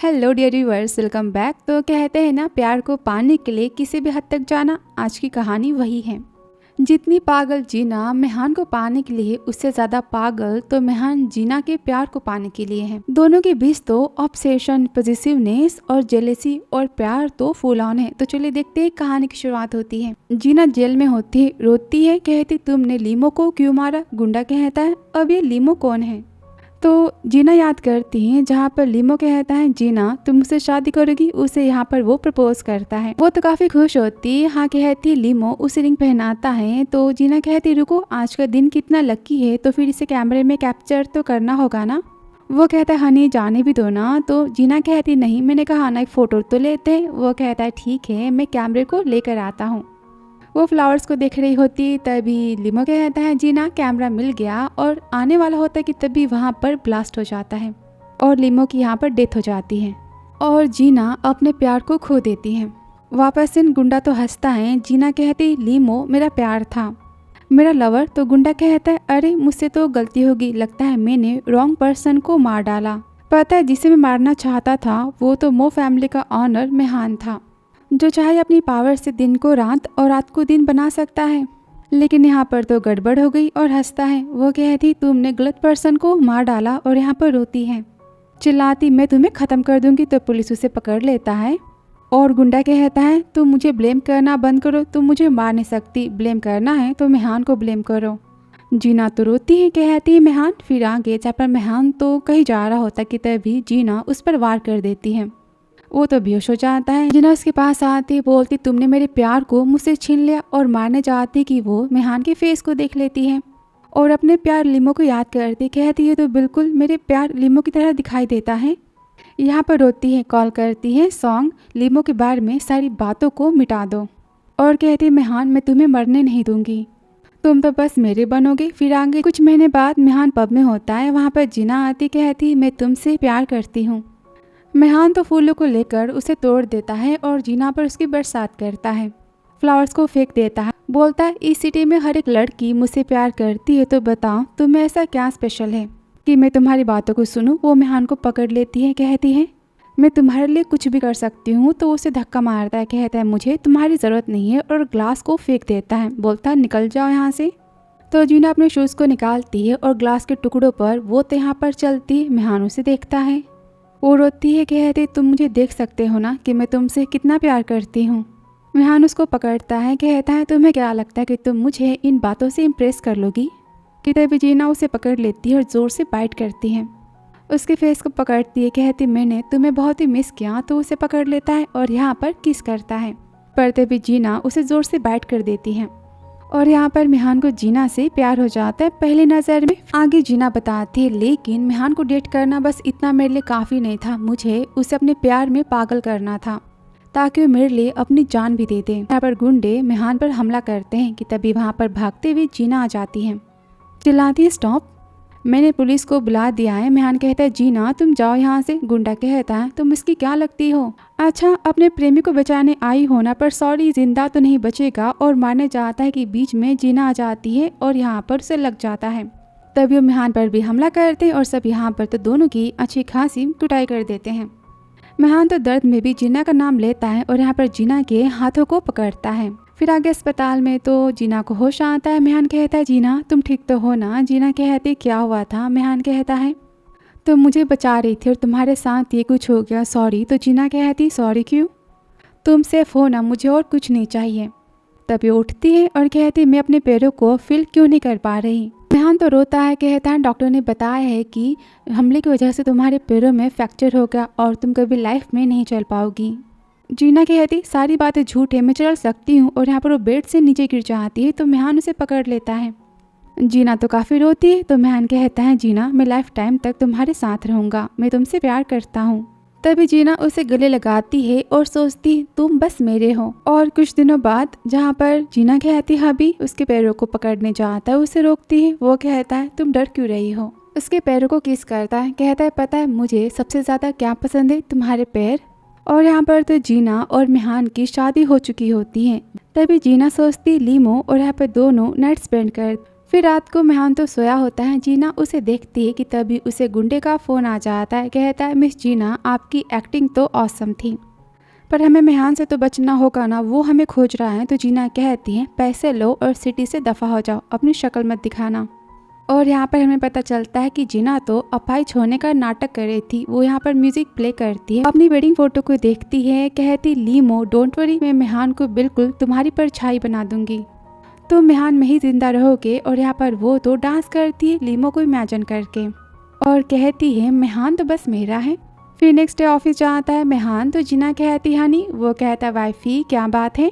Hello dear viewers, welcome back. तो कहते हैं ना, प्यार को पाने के लिए किसी भी हद तक जाना। आज की कहानी वही है। जितनी पागल जीना मेहान को पाने के लिए, उससे ज्यादा पागल तो मेहान जीना के प्यार को पाने के लिए है। दोनों के बीच तो ऑब्सेशन, पॉजिटिवनेस और जेलेसी और प्यार तो फुल ऑन है। तो चलिए देखते हैं कहानी की शुरुआत होती है। जीना जेल में होती है, रोती है, कहती तुमने लीमो को क्यों मारा। गुंडा कहता है अब ये लीमो कौन है। तो जीना याद करती है जहाँ पर लीमो कहता है जीना तुम मुझसे शादी करोगी। उसे यहाँ पर वो प्रपोज करता है। वो तो काफी खुश होती है। हाँ कहती लीमो उसे रिंग पहनाता है। तो जीना कहती रुको, आज का दिन कितना लकी है, तो फिर इसे कैमरे में कैप्चर तो करना होगा ना। वो कहता है हनी जाने भी दो ना। तो जीना कहती नहीं, मैंने कहा ना एक फोटो तो लेते हैं। वो कहता है ठीक है, मैं कैमरे को लेकर आता हूँ। वो फ्लावर्स को देख रही होती, तभी लीमो कहता है जीना कैमरा मिल गया, और आने वाला होता है कि तभी वहाँ पर ब्लास्ट हो जाता है और लीमो की यहाँ पर डेथ हो जाती है और जीना अपने प्यार को खो देती है। वापस इन गुंडा तो हंसता है। जीना कहती लीमो मेरा प्यार था, मेरा लवर। तो गुंडा कहता है अरे मुझसे तो गलती होगी, लगता है मैंने रॉन्ग पर्सन को मार डाला। पता है जिसे मैं मारना चाहता था वो तो मो फैमिली का ऑनर मेहान था, जो चाहे अपनी पावर से दिन को रात और रात को दिन बना सकता है। लेकिन यहाँ पर तो गड़बड़ हो गई और हंसता है। वो कहती तुमने गलत पर्सन को मार डाला, और यहाँ पर रोती है, चिल्लाती मैं तुम्हें ख़त्म कर दूंगी। तो पुलिस उसे पकड़ लेता है और गुंडा कहता है तुम मुझे ब्लेम करना बंद करो, तुम मुझे मार नहीं सकती, ब्लेम करना है तो मेहान को ब्लेम करो। जीना तो रोती है, कहती है मेहान। फिर आगे जहाँ पर मेहान तो कहीं जा रहा होता कि तभी जीना उस पर वार कर देती है। वो तो बेहोश हो जाता है। जीना उसके पास आती, बोलती तुमने मेरे प्यार को मुझसे छीन लिया, और मारने जाती कि वो मेहान के फेस को देख लेती है और अपने प्यार लीमो को याद करती, कहती है तो बिल्कुल मेरे प्यार लीमो की तरह दिखाई देता है। यहाँ पर रोती है, कॉल करती है सॉन्ग लीमो के बारे में सारी बातों को मिटा दो, और कहती है मेहान मैं तुम्हें मरने नहीं दूंगी, तुम तो बस मेरे बनोगे। फिर आगे कुछ महीने बाद मेहान पब में होता है। वहाँ पर जीना आती, कहती मैं तुमसे प्यार करती हूँ। मेहान तो फूलों को लेकर उसे तोड़ देता है और जीना पर उसकी बरसात करता है, फ्लावर्स को फेंक देता है। बोलता है इस सिटी में हर एक लड़की मुझसे प्यार करती है, तो बताओ तुम्हें ऐसा क्या स्पेशल है कि मैं तुम्हारी बातों को सुनूं। वो मेहान को पकड़ लेती है, कहती है मैं तुम्हारे लिए कुछ भी कर सकती हूँ। तो उसे धक्का मारता है, कहता है मुझे तुम्हारी ज़रूरत नहीं है, और ग्लास को फेंक देता है। बोलता है निकल जाओ यहाँ से। तो जीना अपने शूज़ को निकालती है और ग्लास के टुकड़ों पर वो तो यहाँ पर चलती। मेहान उसे देखता है, वो रोती है, कहती तुम मुझे देख सकते हो ना कि मैं तुमसे कितना प्यार करती हूँ। मेहान उसको पकड़ता है, कहता है तुम्हें क्या लगता है कि तुम मुझे इन बातों से इम्प्रेस कर लोगी। कि तभी जीना उसे पकड़ लेती है और ज़ोर से बाइट करती है। उसके फेस को पकड़ती है, कहती मैंने तुम्हें बहुत ही मिस किया। तो उसे पकड़ लेता है और यहाँ पर किस करता है, पर तभी जीना उसे ज़ोर से बाइट कर देती है और यहाँ पर मेहान को जीना से प्यार हो जाता है पहली नज़र में। आगे जीना बताती है लेकिन मेहान को डेट करना बस इतना मेरे लिए काफ़ी नहीं था, मुझे उसे अपने प्यार में पागल करना था ताकि वो मेरे लिए अपनी जान भी दे दे। यहाँ पर गुंडे मेहान पर हमला करते हैं कि तभी वहाँ पर भागते हुए जीना आ जाती है, चिल्लाती है स्टॉप, मैंने पुलिस को बुला दिया है। मेहान कहता है जीना तुम जाओ यहाँ से। गुंडा कहता है तुम इसकी क्या लगती हो, अच्छा अपने प्रेमी को बचाने आई होना, पर सॉरी जिंदा तो नहीं बचेगा। और मारने जाता है कि बीच में जीना आ जाती है और यहाँ पर उसे लग जाता है। तभी वो मेहान पर भी हमला करते हैं और सब यहाँ पर तो दोनों की अच्छी खासी कुटाई कर देते हैं। मेहान तो दर्द में भी जीना का नाम लेता है और यहाँ पर जीना के हाथों को पकड़ता है। फिर आगे अस्पताल में तो जीना को होश आता है। मेहान कहता है जीना तुम ठीक तो हो ना। जीना कहती क्या हुआ था। मेहान कहता है तुम मुझे बचा रही थी और तुम्हारे साथ ये कुछ हो गया, सॉरी। तो जीना कहती सॉरी क्यों, तुम सेफ हो ना, मुझे और कुछ नहीं चाहिए। तभी उठती है और कहती मैं अपने पैरों को फील क्यों नहीं कर पा रही। मेहान तो रोता है, कहता है डॉक्टर ने बताया है कि हमले की वजह से तुम्हारे पैरों में फ्रैक्चर हो गया और तुम कभी लाइफ में नहीं चल पाओगी। जीना कहती सारी बातें झूठ है, मैं चल सकती हूँ। और यहाँ पर वो बेड से नीचे गिर जाती है तो मेहान उसे पकड़ लेता है। जीना तो काफ़ी रोती है। तो मेहान कहता है जीना मैं लाइफ टाइम तक तुम्हारे साथ रहूँगा, मैं तुमसे प्यार करता हूँ। तभी जीना उसे गले लगाती है और सोचती तुम बस मेरे हो। और कुछ दिनों बाद जहाँ पर जीना कहती हबी उसके पैरों को पकड़ने जाता है, उसे रोकती है। वो कहता है तुम डर क्यों रही हो। उसके पैरों को किस करता है, कहता है पता है मुझे सबसे ज़्यादा क्या पसंद है, तुम्हारे पैर। और यहाँ पर तो जीना और मेहान की शादी हो चुकी होती है। तभी जीना सोचती लीमो और यहाँ पर दोनों नाइट स्पेंड कर फिर रात को मेहान तो सोया होता है। जीना उसे देखती है कि तभी उसे गुंडे का फ़ोन आ जाता है। कहता है, मिस जीना, आपकी एक्टिंग तो ऑसम थी, पर हमें मेहान से तो बचना होगा ना, वो हमें खोज रहा है। तो जीना कहती है, पैसे लो और सिटी से दफ़ा हो जाओ, अपनी शक्ल मत दिखाना। और यहाँ पर हमें पता चलता है कि जीना तो अपाहिज होने का नाटक कर रही थी। वो यहाँ पर म्यूजिक प्ले करती है, अपनी वेडिंग फोटो को देखती है। कहती, लीमो डोंट वरी, मैं मेहान को बिल्कुल तुम्हारी परछाई बना दूंगी, तो मेहान में ही जिंदा रहोगे। और यहाँ पर वो तो डांस करती है लीमो को इमेजिन करके और कहती है, मेहान तो बस मेरा है। फिर नेक्स्ट डे ऑफिस जाता है मेहान। तो जीना कहती, हनी। वो कहता है, वाइफी क्या बात है,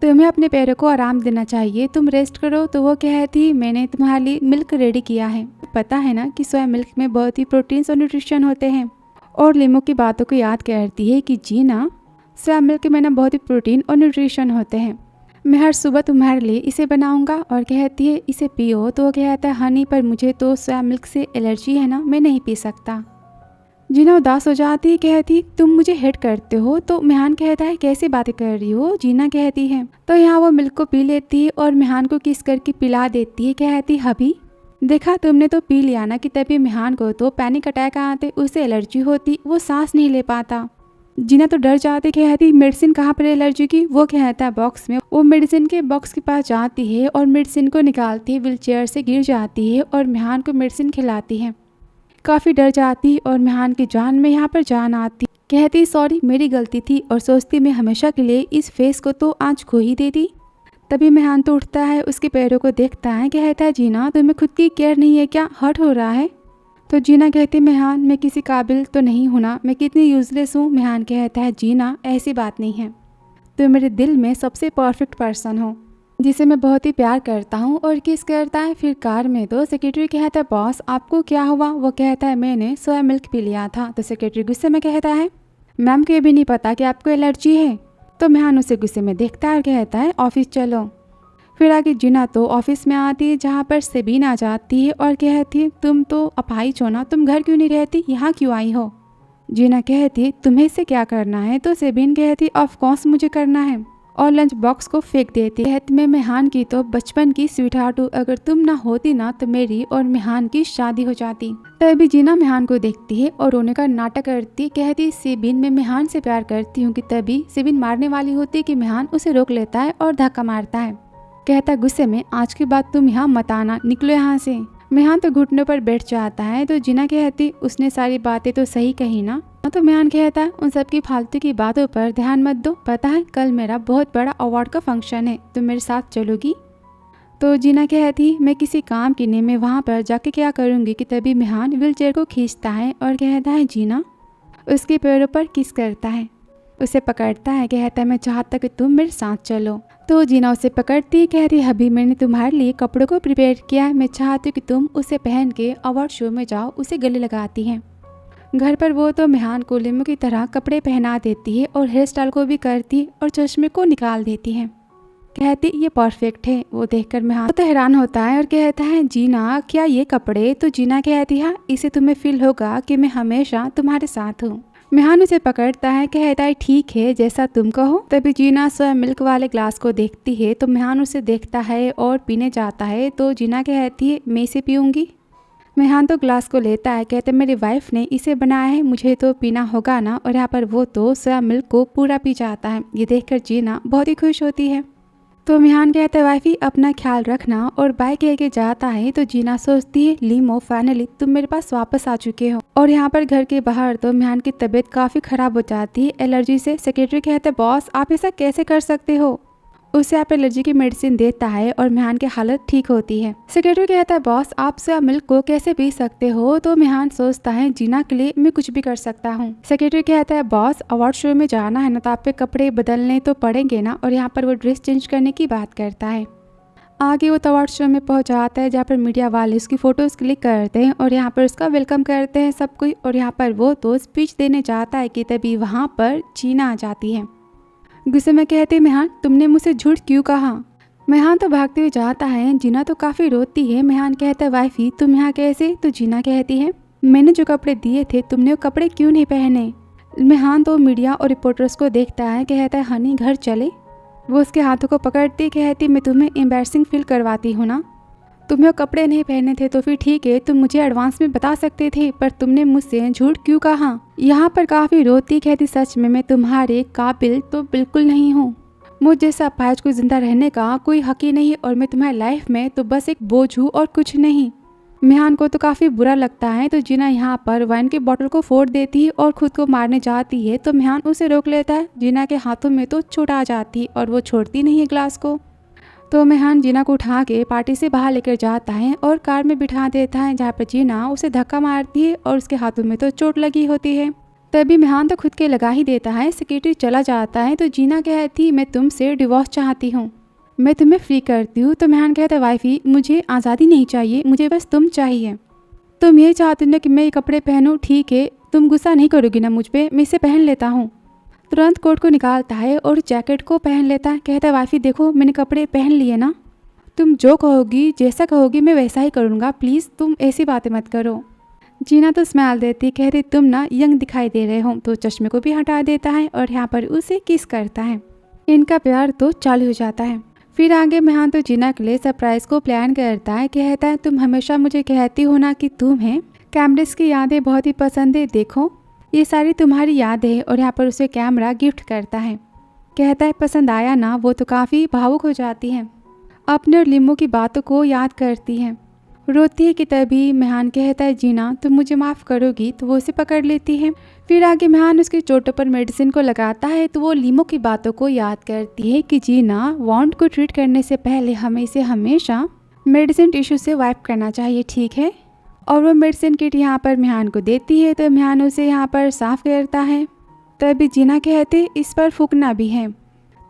तुम्हें अपने पैरों को आराम देना चाहिए, तुम रेस्ट करो। तो वो कहती, मैंने तुम्हारे लिए मिल्क रेडी किया है, पता है ना कि सोया मिल्क में बहुत ही प्रोटीन्स और न्यूट्रिशन होते हैं। और लीमो की बातों को याद करती है कि जीना, सोया मिल्क में ना बहुत ही प्रोटीन और न्यूट्रिशन होते हैं, मैं हर सुबह तुम्हारे लिए इसे बनाऊंगा। और कहती है, इसे पियो। तो वो कहता है, हनी, पर मुझे तो सोया मिल्क से एलर्जी है ना, मैं नहीं पी सकता। जीना उदास हो जाती है। कहती, तुम मुझे हेट करते हो। तो मेहान कहता है, कैसी बातें कर रही हो। जीना कहती है, तो यहाँ वो मिल्क को पी लेती है और मेहान को किस करके पिला देती है। कहती, हबी देखा, तुमने तो पी लिया ना। कि तभी मेहान को तो पैनिक अटैक आते, उसे एलर्जी होती, वो सांस नहीं ले पाता। जीना तो डर जाती। कहती, मेडिसिन कहाँ पर एलर्जी की। वो कहता है, बॉक्स में। वो मेडिसिन के बॉक्स के पास जाती है और मेडिसिन को निकालती है, व्हील चेयर से गिर जाती है और मेहान को मेडिसिन खिलाती है। काफ़ी डर जाती और मेहान की जान में यहाँ पर जान आती। कहती, सॉरी, मेरी गलती थी। और सोचती, मैं हमेशा के लिए इस फेस को तो आज खो ही देती। तभी मेहान तो उठता है, उसके पैरों को देखता है। कहता है, जीना, तुम्हें खुद की केयर नहीं है क्या, हर्ट हो रहा है। तो जीना कहती, मेहान, मैं किसी काबिल तो नहीं हूँ ना, मैं कितनी यूजलेस हूँ। मेहान कहता है, जीना, ऐसी बात नहीं है, तुम मेरे दिल में सबसे परफेक्ट पर्सन हो, जिसे मैं बहुत ही प्यार करता हूँ। और किस करता है। फिर कार में तो सेक्रेटरी कहता है, बॉस आपको क्या हुआ। वो कहता है, मैंने सोया मिल्क पी लिया था। तो सेक्रेटरी गुस्से में कहता है, मैम को ये भी नहीं पता कि आपको एलर्जी है। तो मेहान उसे गुस्से में देखता है और कहता है, ऑफिस चलो। फिर आगे जीना तो ऑफिस में आती है, जहाँ पर सेबीन आ जाती है और कहती है, तुम तो अपाहिज हो ना, तुम घर क्यों नहीं रहती, यहाँ क्यों आई हो। जीना कहती है, तुम्हें इससे क्या करना है। तो सेबीन कहती, ऑफ कोर्स मुझे करना है, और लंच बॉक्स को फेंक देती है। मैं मेहान की तो बचपन की स्वीटहार्ट हूँ, अगर तुम ना होती ना तो मेरी और मेहान की शादी हो जाती। तभी जीना मेहान को देखती है और रोने का नाटक करती। कहती, सेबिन, मैं मेहान से प्यार करती हूँ। कि तभी सेबिन मारने वाली होती कि मेहान उसे रोक लेता है और धक्का मारता है। कहता गुस्से में, आज के बाद तुम यहाँ मत आना, निकलो यहाँ से। मेहान तो घुटनों पर बैठ जाता है। तो जीना कहती, उसने सारी बातें तो सही कही ना। तो मेहान कहता है, उन सब की फालतू की बातों पर ध्यान मत दो, पता है कल मेरा बहुत बड़ा अवार्ड का फंक्शन है, तुम मेरे साथ चलोगी। तो जीना कहती, मैं किसी काम की नहीं, मैं वहाँ पर जाके क्या करूँगी। कि तभी मेहान व्हील चेयर को खींचता है और कहता है, जीना, उसके पैरों पर किस करता है, उसे पकड़ता है। कहता है, मैं चाहता कि तुम मेरे साथ चलो। तो जीना उसे पकड़ती, कहती, अभी मैंने तुम्हारे लिए कपड़ों को प्रिपेयर किया है, मैं चाहती हूँ कि तुम उसे पहन के अवार्ड शो में जाओ। उसे गले लगाती है। घर पर वो तो मेहान को लिमो की तरह कपड़े पहना देती है और हेयर स्टाइल को भी करती है और चश्मे को निकाल देती है। कहती, ये परफेक्ट है। वो देखकर मेहान तो हैरान होता है और कहता है, जीना, क्या ये कपड़े। तो जीना कहती है, इससे तुम्हें फील होगा कि मैं हमेशा तुम्हारे साथ हूँ। मेहान उसे पकड़ता है। कहता है, ठीक है, जैसा तुम कहो। तभी जीना स्वयं मिल्क वाले ग्लास को देखती है। तो मेहान उसे देखता है और पीने जाता है। तो जीना कहती है, मैं इसे पीऊँगी। मेहान तो ग्लास को लेता है। कहते, मेरी वाइफ ने इसे बनाया है, मुझे तो पीना होगा ना। और यहाँ पर वो तो सोया मिल्क को पूरा पी जाता है। ये देखकर जीना बहुत ही खुश होती है। तो मेहान कहता है, वाइफी अपना ख्याल रखना, और बाय कह के जाता है। तो जीना सोचती है, लीमो, फाइनली तुम मेरे पास वापस आ चुके हो। और यहाँ पर घर के बाहर तो मेहान की तबीयत काफ़ी ख़राब हो जाती है एलर्जी से। सेक्रेटरी कहते हैं, बॉस आप ऐसा कैसे कर सकते हो। उसे आप एलर्जी की मेडिसिन देता है और मेहान की हालत ठीक होती है। सेक्रेटरी कहता है, बॉस आप सोया मिल्क को कैसे पी सकते हो। तो मेहान सोचता है, जीना के लिए मैं कुछ भी कर सकता हूँ। सेक्रेटरी कहता है, बॉस अवार्ड शो में जाना है ना, तो आप पे कपड़े बदलने तो पड़ेंगे ना। और यहाँ पर वो ड्रेस चेंज करने की बात करता है। आगे वो अवार्ड शो में पहुँच जाता है, जहाँ पर मीडिया वाले उसकी फ़ोटोज़ क्लिक करते हैं और यहाँ पर उसका वेलकम करते हैं सब कोई। और यहाँ पर वो तो स्पीच देने जाता है कि तभी वहाँ पर जीना आ जाती है। गुस्से में कहती, मेहान तुमने मुझसे झूठ क्यों कहा। मेहान तो भागते हुए जाता है। जीना तो काफ़ी रोती है। मेहान कहता है, वाइफी तुम यहाँ कैसे। तो जीना कहती है, मैंने जो कपड़े दिए थे तुमने वो कपड़े क्यों नहीं पहने। मेहान तो मीडिया और रिपोर्टर्स को देखता है। कहता है, हनी घर चले। वो उसके हाथों को पकड़ती, कहती, मैं तुम्हें एम्बैरसिंग फील करवाती हूँ ना। तुम्हें वो कपड़े नहीं पहने थे तो फिर ठीक है, तुम मुझे एडवांस में बता सकते थे, पर तुमने मुझसे झूठ क्यों कहा। यहाँ पर काफ़ी रोती कहती, सच में मैं तुम्हारे काबिल तो बिल्कुल नहीं हूँ। मुझ जैसा अपाहिज को जिंदा रहने का कोई हक ही नहीं और मैं तुम्हारी लाइफ में तो बस एक बोझ हूँ और कुछ नहीं। मेहान को तो काफ़ी बुरा लगता है तो जीना यहाँ पर वाइन की बोतल को फोड़ देती है और खुद को मारने जाती है तो मेहान उसे रोक लेता है। जीना के हाथों में तो चोट आ जाती और वो छोड़ती नहीं है ग्लास को। तो मेहान जीना को उठा के पार्टी से बाहर लेकर जाता है और कार में बिठा देता है, जहाँ पर जीना उसे धक्का मारती है और उसके हाथों में तो चोट लगी होती है। तभी मेहान तो खुद के लगा ही देता है। सेक्रेटरी चला जाता है तो जीना कहती, मैं तुमसे डिवोर्स चाहती हूँ, मैं तुम्हें फ्री करती हूँ। तो मेहान कहता है, वाइफी मुझे आज़ादी नहीं चाहिए, मुझे बस तुम चाहिए। तुम ये चाहती हो ना कि मैं ये कपड़े पहनूँ, ठीक है, तुम गुस्सा नहीं करोगी ना मुझ पर, मैं इसे पहन लेता हूँ। तुरंत कोट को निकालता है और जैकेट को पहन लेता है। कहता है, वाइफी देखो मैंने कपड़े पहन लिए ना, तुम जो कहोगी जैसा कहोगी मैं वैसा ही करूँगा, प्लीज़ तुम ऐसी बातें मत करो। जीना तो स्माइल देती, कहती तुम ना यंग दिखाई दे रहे हो। तो चश्मे को भी हटा देता है और यहाँ पर उसे किस करता है। इनका प्यार तो चालू हो जाता है। फिर आगे मेहान तो जीना के लिए सरप्राइज को प्लान करता है। कहता है, तुम हमेशा मुझे कहती हो ना कि तुम्हें कैमरेस की यादें बहुत ही पसंद है, देखो ये सारी तुम्हारी यादें है। और यहाँ पर उसे कैमरा गिफ्ट करता है। कहता है, पसंद आया ना। वो तो काफ़ी भावुक हो जाती है, अपने और लिम्बू की बातों को याद करती है, रोती है कि तभी मेहान कहता है, जीना तुम मुझे माफ़ करोगी। तो वो उसे पकड़ लेती है। फिर आगे मेहान उसकी चोटों पर मेडिसिन को लगाता है तो वो लिम्बू की बातों को याद करती है कि जीना वाउंड को ट्रीट करने से पहले हमें इसे हमेशा मेडिसिन टिश्यू से वाइप करना चाहिए, ठीक है। और वो मेडिसिन किट यहाँ पर मेहान को देती है तो मेहान उसे यहाँ पर साफ करता है। तभी जीना कहते, इस पर फूकना भी है।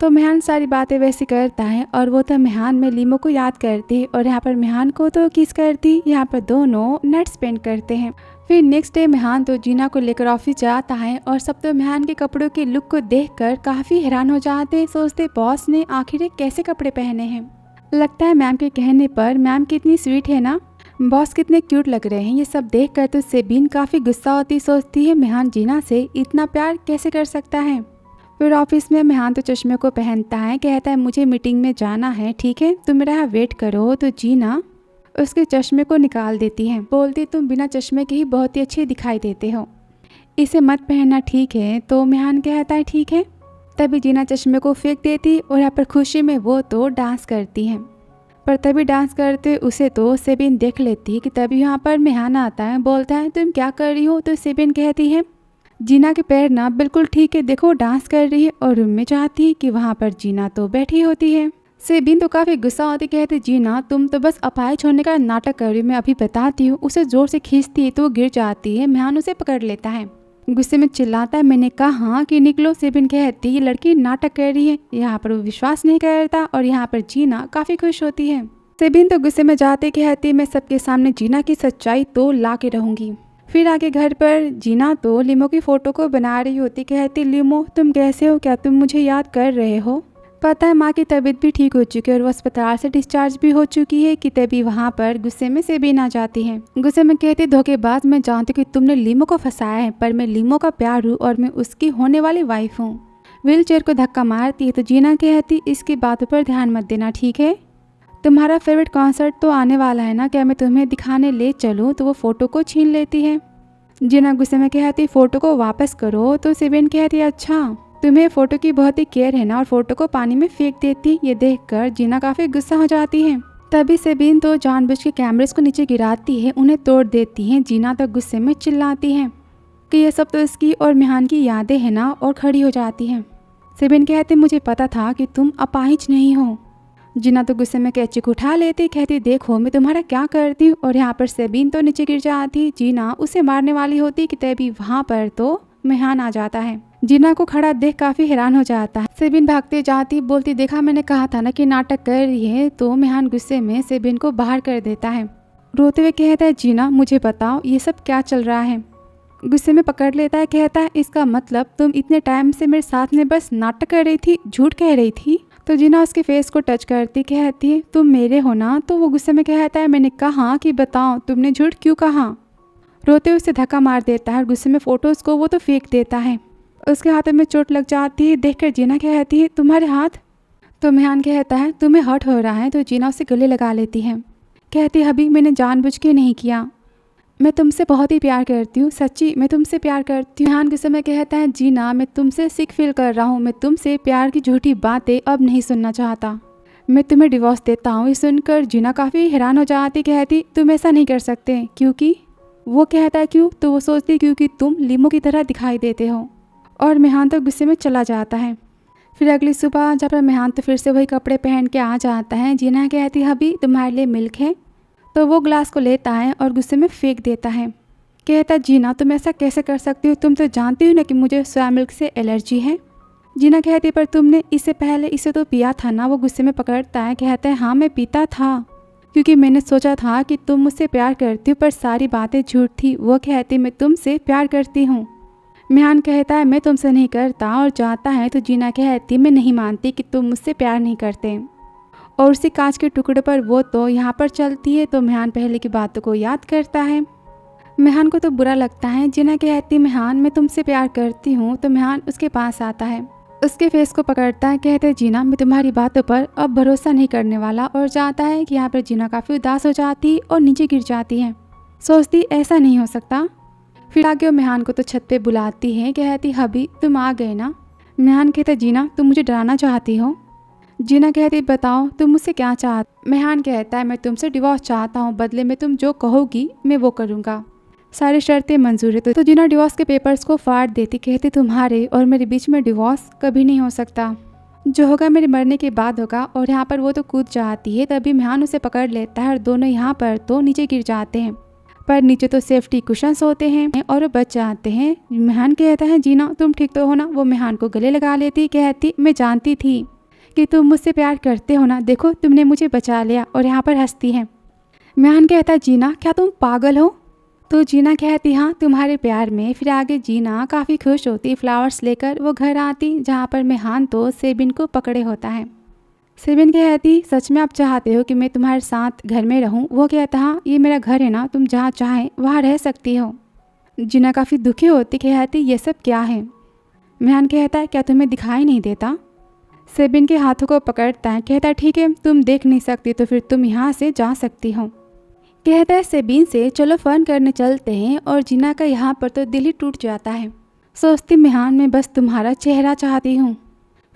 तो मेहान सारी बातें वैसे करता है और वो तो मेहान में लिम्बू को याद करती है और यहाँ पर मेहान को तो किस करती। यहाँ पर दोनों नाइट स्पेंड करते हैं। फिर नेक्स्ट डे मेहान तो जीना को लेकर ऑफिस जाता है और सब तो मेहान के कपड़ों के लुक को देखकर काफ़ी हैरान हो जाते, सोचते बॉस ने आखिर कैसे कपड़े पहने हैं। लगता है मैम के कहने पर मैम कितनी स्वीट है ना, बॉस कितने क्यूट लग रहे हैं। ये सब देखकर तो सेबिन काफ़ी गुस्सा होती, सोचती है मेहान जीना से इतना प्यार कैसे कर सकता है। फिर ऑफिस में मेहान तो चश्मे को पहनता है। कहता है, मुझे मीटिंग में जाना है, ठीक है, तुम मेरा वेट करो। तो जीना उसके चश्मे को निकाल देती है, बोलती तुम बिना चश्मे के ही बहुत ही अच्छे दिखाई देते हो, इसे मत पहनना, ठीक है। तो मेहान कहता है, ठीक है। तभी जीना चश्मे को फेंक देती और यहाँ पर खुशी में वो तो डांस करती है। पर तभी डांस करते उसे तो सेबिन देख लेती है कि तभी यहाँ पर मेहान आता है, बोलता है तुम क्या कर रही हो। तो सेबिन कहती है, जीना के पैर ना बिल्कुल ठीक है, देखो डांस कर रही है। और रूम में चाहती है कि वहाँ पर जीना तो बैठी होती है। सेबिन तो काफ़ी गुस्सा होती, कहती जीना तुम तो बस अपाहिज होने का नाटक कर रही हो, मैं अभी बताती हूँ। उसे जोर से खींचती है तो वो गिर जाती है। मेहान उसे पकड़ लेता है, गुस्से में चिल्लाता है, मैंने कहा कि निकलो। सेबिन कहती ये लड़की नाटक कर रही है। यहाँ पर वो विश्वास नहीं करता और यहाँ पर जीना काफ़ी खुश होती है। सेबिन तो गुस्से में जाते कहती मैं सबके सामने जीना की सच्चाई तो ला के रहूँगी। फिर आगे घर पर जीना तो लिमो की फ़ोटो को बना रही होती। कहती लिमो तुम कैसे हो, क्या तुम मुझे याद कर रहे हो। पता है माँ की तबीयत भी ठीक हो चुकी है और वो अस्पताल से डिस्चार्ज भी हो चुकी है कि तभी वहाँ पर गुस्से में सेबिन आ जाती है। गुस्से में कहती धोखेबाज, मैं जानती हूँ कि तुमने लिमो को फंसाया है, पर मैं लिमो का प्यार हूँ और मैं उसकी होने वाली वाइफ हूँ। व्हील चेयर को धक्का मारती है तो जीना कहती इसकी बातों पर ध्यान मत देना, ठीक है। तुम्हारा फेवरेट कॉन्सर्ट तो आने वाला है ना, क्या मैं तुम्हें दिखाने ले चलूँ। तो वो फ़ोटो को छीन लेती है। जीना गुस्से में कहती फ़ोटो को वापस करो। तो सेबिन कहती अच्छा तुम्हें फ़ोटो की बहुत ही केयर है ना, और फ़ोटो को पानी में फेंक देती। ये देखकर जीना काफ़ी गुस्सा हो जाती है। तभी सेबिन तो जानबूझ के कैमरेस को नीचे गिराती है, उन्हें तोड़ देती है। जीना तो गुस्से में चिल्लाती है कि ये सब तो इसकी और मेहान की यादें हैं ना, और खड़ी हो जाती है। सेबिन कहती मुझे पता था कि तुम अपाहिज नहीं हो। जीना तो गुस्से में कैची को उठा लेती, कहती देखो मैं तुम्हारा क्या करती हूँ। और यहाँ पर सेबिन तो नीचे गिर जाती। जीना उसे मारने वाली होती कि तभी वहाँ पर तो मेहान आ जाता है। जीना को खड़ा देख काफी हैरान हो जाता है। सेबिन भागते जाती, बोलती देखा मैंने कहा था ना कि नाटक कर रही है। तो मेहान गुस्से में सेबिन को बाहर कर देता है। रोते हुए कहता है जीना मुझे बताओ ये सब क्या चल रहा है। गुस्से में पकड़ लेता है, कहता है इसका मतलब तुम इतने टाइम से मेरे साथ में बस नाटक कर रही थी, झूठ कह रही थी। तो जीना उसके फेस को टच करती, कहती है तुम मेरे हो ना। तो वो गुस्से में कहता है मैंने कहा कि बताओ तुमने झूठ क्यों कहा। रोते हुए उसे धक्का मार देता है और गुस्से में फ़ोटोज़ को वो तो फेंक देता है। उसके हाथों में चोट लग जाती है। देखकर जीना कहती है तुम्हारे हाथ। तो मेहान कहता है तुम्हें हर्ट हो रहा है। तो जीना उसे गले लगा लेती है। कहती हबी मैंने जानबूझ के नहीं किया, मैं तुमसे बहुत ही प्यार करती हूँ, सच्ची मैं तुमसे प्यार करती हूँ। मेहान गुस्से में कहता है जीना मैं तुमसे सिक फील कर रहा हूँ, मैं तुमसे प्यार की झूठी बातें अब नहीं सुनना चाहता, मैं तुम्हें डिवोर्स देता हूँ। ये सुनकर जीना काफ़ी हैरान हो जाती, कहती तुम ऐसा नहीं कर सकते क्योंकि वो कहता है क्यों, तो वो सोचती क्योंकि तुम लीमो की तरह दिखाई देते हो, और मेहान तो गुस्से में चला जाता है। फिर अगली सुबह जब मेहान तो फिर से वही कपड़े पहन के आ जाता है, जीना कहती हबी तुम्हारे लिए मिल्क है, तो वो ग्लास को लेता है और गुस्से में फेंक देता है। कहता जीना तुम ऐसा कैसे कर सकती हो, तुम तो जानती हो ना कि मुझे सोया मिल्क से एलर्जी है। जीना कहती पर तुमने इससे पहले इसे तो पिया था ना। वो गुस्से में पकड़ता है, कहता है हाँ मैं पीता था क्योंकि मैंने सोचा था कि तुम मुझसे प्यार करती हो, पर सारी बातें झूठ थी। वो कहती मैं तुमसे प्यार करती हूँ। मेहान कहता है मैं तुमसे नहीं करता और जाता है, तो जीना कहती मैं नहीं मानती कि तुम मुझसे प्यार नहीं करते, और उसी कांच के टुकड़े पर वो तो यहाँ पर चलती है। तो मेहान पहले की बातों को याद करता है। मेहान को तो बुरा लगता है। जीना कहती मेहान मैं तुमसे प्यार करती हूँ। तो मेहान उसके पास आता है, उसके फेस को पकड़ता है, कहते जीना मैं तुम्हारी बातों पर अब भरोसा नहीं करने वाला, और जाता है कि यहाँ पर जीना काफ़ी उदास हो जाती और नीचे गिर जाती है, सोचती ऐसा नहीं हो सकता। फिर आगे वो मेहान को तो छत पे बुलाती है, कहती हबी तुम आ गए ना। मेहान कहता जीना तुम मुझे डराना चाहती हो। जीना कहती बताओ तुम मुझसे क्या चाहती। मेहान कहता है मैं तुमसे डिवोर्स चाहता हूँ, बदले में तुम जो कहोगी मैं वो करूँगा, सारी शर्तें मंजूर है। तो जीना डिवोर्स के पेपर्स को फाड़ देती, कहती तुम्हारे और मेरे बीच में डिवोर्स कभी नहीं हो सकता, जो होगा मेरे मरने के बाद होगा। और यहाँ पर वो तो कूद जाती है, तभी मेहान उसे पकड़ लेता है और दोनों यहाँ पर तो नीचे गिर जाते हैं, पर नीचे तो सेफ्टी कुशन्स होते हैं और वो बच जाते हैं। मेहान कहता है जीना तुम ठीक तो हो ना। वो मेहान को गले लगा लेती, कहती मैं जानती थी कि तुम मुझसे प्यार करते हो ना, देखो तुमने मुझे बचा लिया, और यहाँ पर हंसती है। मेहान कहता जीना क्या तुम पागल हो। तो जीना कहती हाँ तुम्हारे प्यार में। फिर आगे जीना काफ़ी खुश होती, फ्लावर्स लेकर वो घर आती, जहाँ पर मेहान तो सेबिन को पकड़े होता है। सेबिन कहती सच में आप चाहते हो कि मैं तुम्हारे साथ घर में रहूं। वो कहता हाँ ये मेरा घर है ना, तुम जहाँ चाहें वहाँ रह सकती हो। जीना काफ़ी दुखी होती, कहती ये सब क्या है। मेहान कहता है क्या तुम्हें दिखाई नहीं देता। सेबिन के हाथों को पकड़ता है, कहता ठीक है तुम देख नहीं सकती तो फिर तुम यहाँ से जा सकती हो। कहता है सेबिन से चलो फन करने चलते हैं, और जीना का यहाँ पर तो दिल ही टूट जाता है, सोचती मेहान मैं बस तुम्हारा चेहरा चाहती हूँ।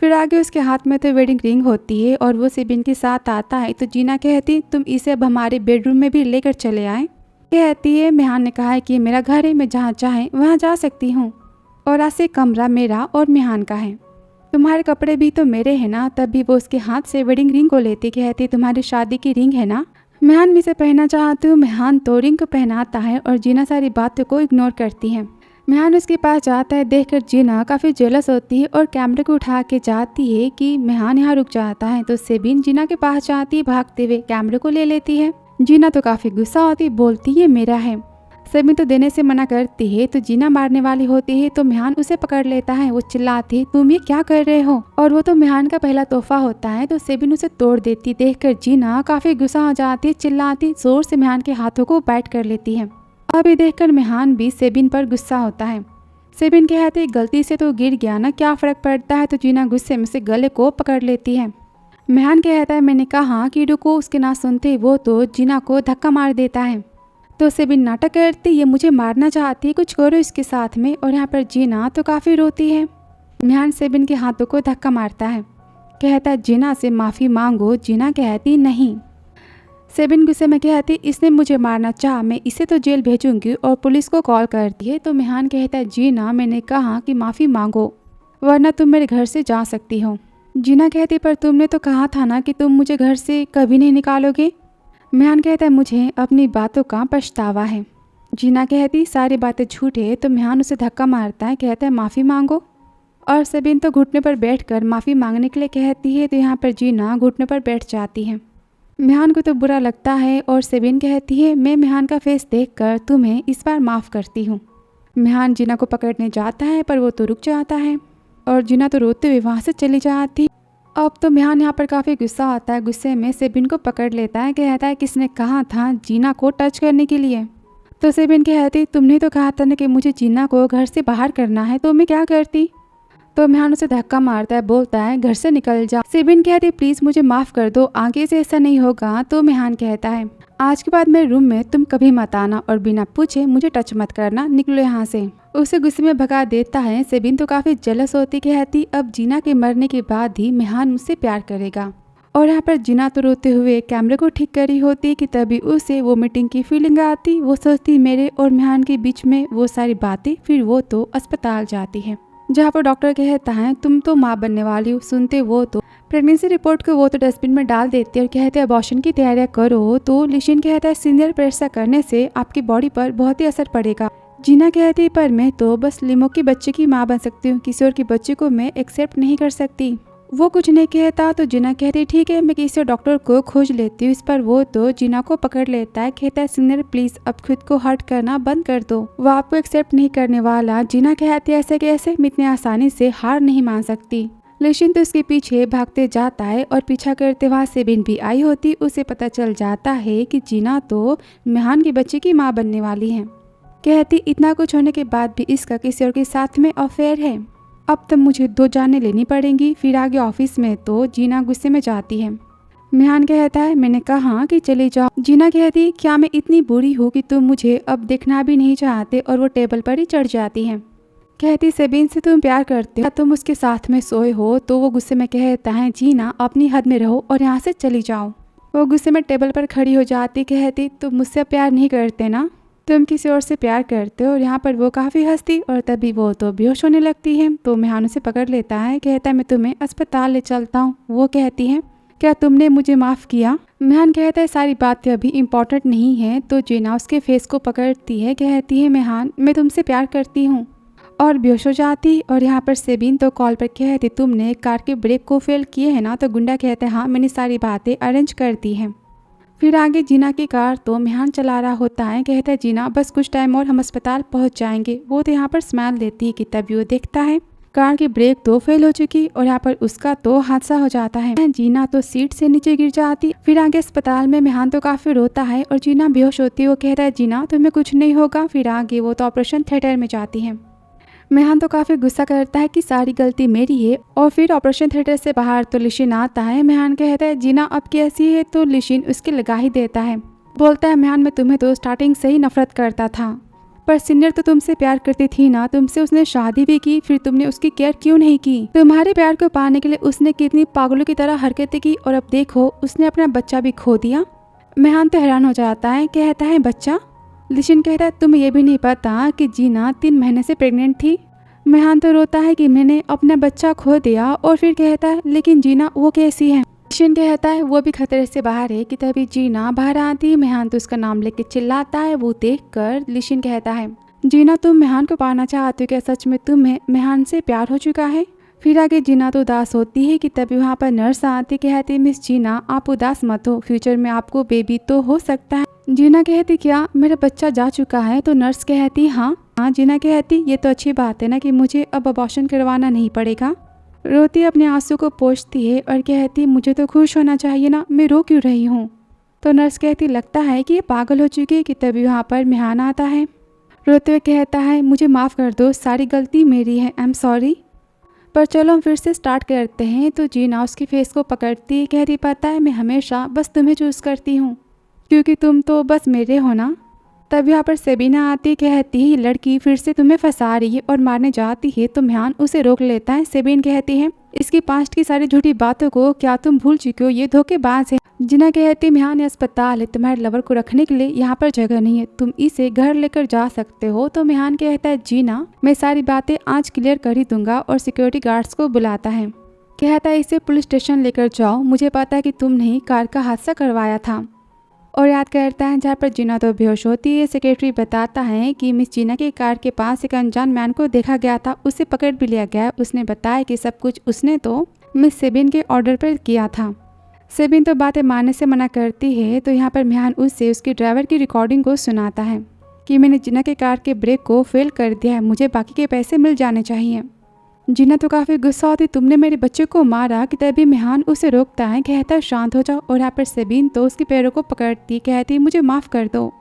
फिर आगे उसके हाथ में तो वेडिंग रिंग होती है और वो सेबिन के साथ आता है। तो जीना कहती तुम इसे अब हमारे बेडरूम में भी लेकर चले आए। कहती है मेहान ने कहा है कि मेरा घर है, मैं जहाँ चाहें वहाँ जा सकती हूँ, और आज से कमरा मेरा और मेहान का है, तुम्हारे कपड़े भी तो मेरे हैं ना। तभी वो उसके हाथ से वेडिंग रिंग को लेती, कहती तुम्हारी शादी की रिंग है ना, मेहान भी इसे पहनना चाहती हूँ। मेहान तो रिंग को पहनाता है और जीना सारी बातों को इग्नोर करती है। मेहान उसके पास जाता है, देखकर जीना काफ़ी जेलस होती है और कैमरे को उठा के जाती है कि मेहान यहाँ रुक जाता है। तो सेबिन जीना के पास जाती है, भागते हुए कैमरे को ले लेती है। जीना तो काफ़ी गुस्सा होती, बोलती ये मेरा है। सेबिन तो देने से मना करती है, तो जीना मारने वाली होती है, तो मेहान उसे पकड़ लेता है। वो चिल्लाती तुम ये क्या कर रहे हो, और वो तो मेहान का पहला तोहफा होता है। तो सेबिन उसे तोड़ देती, देखकर जीना काफ़ी गुस्सा हो जाती, चिल्लाती जोर से मेहान के हाथों को बाइट कर लेती है। अभी देखकर मेहान भी सेबिन पर गुस्सा होता है। सेबिन कहते गलती से तो गिर गया ना, क्या फ़र्क पड़ता है। तो जीना गुस्से में से गले को पकड़ लेती है। मेहान कहता है मैंने कहा कि रुको, उसके ना सुनते वो तो जीना को धक्का मार देता है। तो सेबिन नाटक करती ये मुझे मारना चाहती है, कुछ करो इसके साथ में। और यहाँ पर जीना तो काफ़ी रोती है। मेहान सेबिन के हाथों को धक्का मारता है, कहता है जीना से माफ़ी मांगो। जीना कहती नहीं। सेबिन गुस्से में कहती इसने मुझे मारना चाहा, मैं इसे तो जेल भेजूंगी और पुलिस को कॉल करती है। तो मेहान कहता है जीना मैंने कहा कि माफ़ी मांगो वरना तुम मेरे घर से जा सकती हो। जीना कहती पर तुमने तो कहा था ना कि तुम मुझे घर से कभी नहीं निकालोगे। मेहान कहता है मुझे अपनी बातों का पछतावा है। जीना कहती सारी बातें झूठ है। तो मेहान उसे धक्का मारता है, कहता है माफ़ी मांगो। और सेबिन तो घुटने पर बैठकर माफ़ी मांगने के लिए कहती है। तो यहाँ पर जीना घुटने पर बैठ जाती है। मेहान को तो बुरा लगता है और सेबिन कहती है मैं मेहान का फेस देखकर तुम्हें इस बार माफ़ करती हूँ। मेहान जीना को पकड़ने जाता है पर वो तो रुक जाता है और जीना तो रोते हुए वहाँ से चली जाती। अब तो मेहान यहाँ पर काफ़ी गुस्सा आता है, गुस्से में सेबिन को पकड़ लेता है, कहता है किसने कहा था जीना को टच करने के लिए। तो सेबिन कहती तुमने तो कहा था ना कि मुझे जीना को घर से बाहर करना है, तो मैं क्या करती। तो मेहान उसे धक्का मारता है, बोलता है घर से निकल जा। सेबिन कहती प्लीज मुझे माफ कर दो, आगे से ऐसा नहीं होगा। तो मेहान कहता है आज के बाद मेरे रूम में तुम कभी मत आना और बिना पूछे मुझे टच मत करना, निकलो यहाँ से। उसे गुस्से में भगा देता है। सेबिन तो काफी जेलस होती, कहती अब जीना के मरने के बाद ही मेहान मुझसे प्यार करेगा। और यहाँ पर जीना तो रोते हुए कैमरे को ठीक करी होती कि तभी उसे वो मीटिंग की फीलिंग आती। वो सोचती मेरे और मेहान के बीच में वो सारी बातें। फिर वो तो अस्पताल जाती है जहाँ पर डॉक्टर कहता है तुम तो माँ बनने वाली हो। सुनते वो तो प्रेगनेंसी रिपोर्ट को वो तो डस्टबिन में डाल देते और कहते हैं अबॉर्शन की तैयारियां करो। तो लिशिन कहता है सीनियर पर ऐसा करने से आपकी बॉडी पर बहुत ही असर पड़ेगा। जीना कहती पर मैं तो बस लिमो के बच्चे की माँ बन सकती हूँ, किसी और के बच्चे को मैं एक्सेप्ट नहीं कर सकती। वो कुछ नहीं कहता तो जीना कहती ठीक है मैं किसी डॉक्टर को खोज लेती हूँ। इस पर वो तो जीना को पकड़ लेता है, कहता है सीनियर प्लीज अब खुद को हर्ट करना बंद कर दो, वो आपको एक्सेप्ट नहीं करने वाला। जीना कहती है ऐसे कैसे, मैं इतनी आसानी से हार नहीं मान सकती। लिशिन तो उसके पीछे भागते जाता है और पीछा करते वहाँ सेबिन भी आई होती। उसे पता चल जाता है कि जीना तो मेहान के बच्चे की माँ बनने वाली है। कहती इतना कुछ होने के बाद भी इसका किसी और के साथ में अफेयर है, अब तो मुझे 2 जानें लेनी पड़ेंगी। फिर आगे ऑफिस में तो जीना गुस्से में जाती है। मेहान कहता है मैंने कहा कि चली जाओ। जीना कहती क्या मैं इतनी बुरी हूँ कि तुम मुझे अब देखना भी नहीं चाहते, और वो टेबल पर ही चढ़ जाती है। कहती सेबिन से तुम प्यार करते हो, तुम उसके साथ में सोए हो। तो वो गुस्से में कहता है जीना अपनी हद में रहो और यहाँ से चली जाओ। वो गुस्से में टेबल पर खड़ी हो जाती, कहती तुम मुझसे प्यार नहीं करते ना, तुम किसी और से प्यार करते हो। और यहाँ पर वो काफ़ी हंसती और तभी वो तो बेहोश होने लगती है। तो मेहान उसे पकड़ लेता है, कहता है मैं तुम्हें अस्पताल ले चलता हूँ। वो कहती है क्या तुमने मुझे माफ़ किया। मेहान कहता है सारी बातें अभी इम्पोर्टेंट नहीं है। तो जीना उसके फेस को पकड़ती है, कहती है मेहान मैं तुमसे प्यार करती हूँ, और बेहोश हो जाती। और यहाँ पर सेबिन तो कॉल पर कहती तुमने कार के ब्रेक को फेल किए है ना। तो गुंडा कहता है हाँ मैंने सारी बातें अरेंज कर दी हैं। फिर आगे जीना की कार तो मेहान चला रहा होता है, कहता है जीना बस कुछ टाइम और हम अस्पताल पहुंच जाएंगे। वो तो यहाँ पर स्माइल देती है कि तभी वो देखता है कार की ब्रेक तो फेल हो चुकी और यहाँ पर उसका तो हादसा हो जाता है। जीना तो सीट से नीचे गिर जाती। फिर आगे अस्पताल में मेहान तो काफी रोता है और जीना बेहोश होती है। वो कहता है जीना तुम्हें कुछ नहीं होगा। फिर आगे वो तो ऑपरेशन थिएटर में जाती है। मेहान तो काफी गुस्सा करता है कि सारी गलती मेरी है। और फिर ऑपरेशन थिएटर से बाहर तो लिशिन आता है। मेहान कहता है जीना अब कैसी है। तो लिशिन उसके लगा ही देता है, बोलता है मेहान मैं तुम्हें तो स्टार्टिंग से ही नफरत करता था, पर सीनियर तो तुमसे प्यार करती थी ना, तुमसे उसने शादी भी की, फिर तुमने उसकी केयर क्यों नहीं की। तुम्हारे प्यार को पाने के लिए उसने कितनी पागलों की तरह हरकतें की और अब देखो उसने अपना बच्चा भी खो दिया। मेहान तो हैरान हो जाता है, कहता है बच्चा। लिशिन कहता है तुम्हें यह भी नहीं पता कि जीना 3 महीने से प्रेग्नेंट थी। मेहान तो रोता है कि मैंने अपना बच्चा खो दिया। और फिर कहता है लेकिन जीना वो कैसी है। लिशिन कहता है वो भी खतरे से बाहर है कि तभी जीना बाहर आती है। मेहान तो उसका नाम लेके चिल्लाता है। वो देखकर लिशिन कहता है जीना तुम मेहान को पाना चाहते हो क्या, सच में तुम्हें मेहान से प्यार हो चुका है। फिर आगे जीना तो उदास होती है कि तभी वहाँ पर नर्स आती, कहती मिस जीना आप उदास मत हो, फ्यूचर में आपको बेबी तो हो सकता है। जीना कहती क्या मेरा बच्चा जा चुका है। तो नर्स कहती हाँ। जीना कहती ये तो अच्छी बात है ना कि मुझे अब अबॉर्शन करवाना नहीं पड़ेगा। रोती अपने आंसू को पोंछती है और कहती मुझे तो खुश होना चाहिए ना, मैं रो क्यों रही हूँ। तो नर्स कहती लगता है कि ये पागल हो चुकी है। कि तभी वहाँ पर मेहान आता है। रोते हुए कहता है मुझे माफ़ कर दो, सारी गलती मेरी है, आई एम सॉरी। पर चलो हम फिर से स्टार्ट करते हैं। तो जीना उसकी फेस को पकड़ती है, कहती पता है मैं हमेशा बस तुम्हें चूज़ करती हूँ क्योंकि तुम तो बस मेरे हो ना। तब यहाँ पर सेबिना आती, कहती है लड़की फिर से तुम्हें फंसा रही है और मारने जाती है। तो मेहान उसे रोक लेता है। सेबिन कहती है इसकी पास्ट की सारी झूठी बातों को क्या तुम भूल चुके हो, ये धोखेबाज है। जीना कहती मेहान ये अस्पताल है, तुम्हारे लवर को रखने के लिए यहाँ पर जगह नहीं है, तुम इसे घर लेकर जा सकते हो। तो मेहान कहता है जीना मैं सारी बातें आज क्लियर कर ही दूंगा। और सिक्योरिटी गार्ड्स को बुलाता है, कहता है इसे पुलिस स्टेशन लेकर जाओ, मुझे पता है कि तुमने ही कार का हादसा करवाया था। और याद करता है जहाँ पर जीना तो बेहोश होती है। सेक्रेटरी बताता है कि मिस जीना की कार के पास एक अनजान मैन को देखा गया था, उसे पकड़ भी लिया गया। उसने बताया कि सब कुछ उसने तो मिस सेबिन के ऑर्डर पर किया था। सेबिन तो बातें मानने से मना करती है। तो यहाँ पर मेहान उससे उसके ड्राइवर की रिकॉर्डिंग को सुनाता है कि मैंने जीना के कार के ब्रेक को फेल कर दिया है, मुझे बाकी के पैसे मिल जाने चाहिए। जीना तो काफ़ी गुस्सा होती, तुमने मेरे बच्चे को मारा। कि तभी मेहान उसे रोकता है, कहता है शांत हो जाओ। और यहाँ पर सेबिन तो उसके पैरों को पकड़ती, कहती मुझे माफ़ कर दो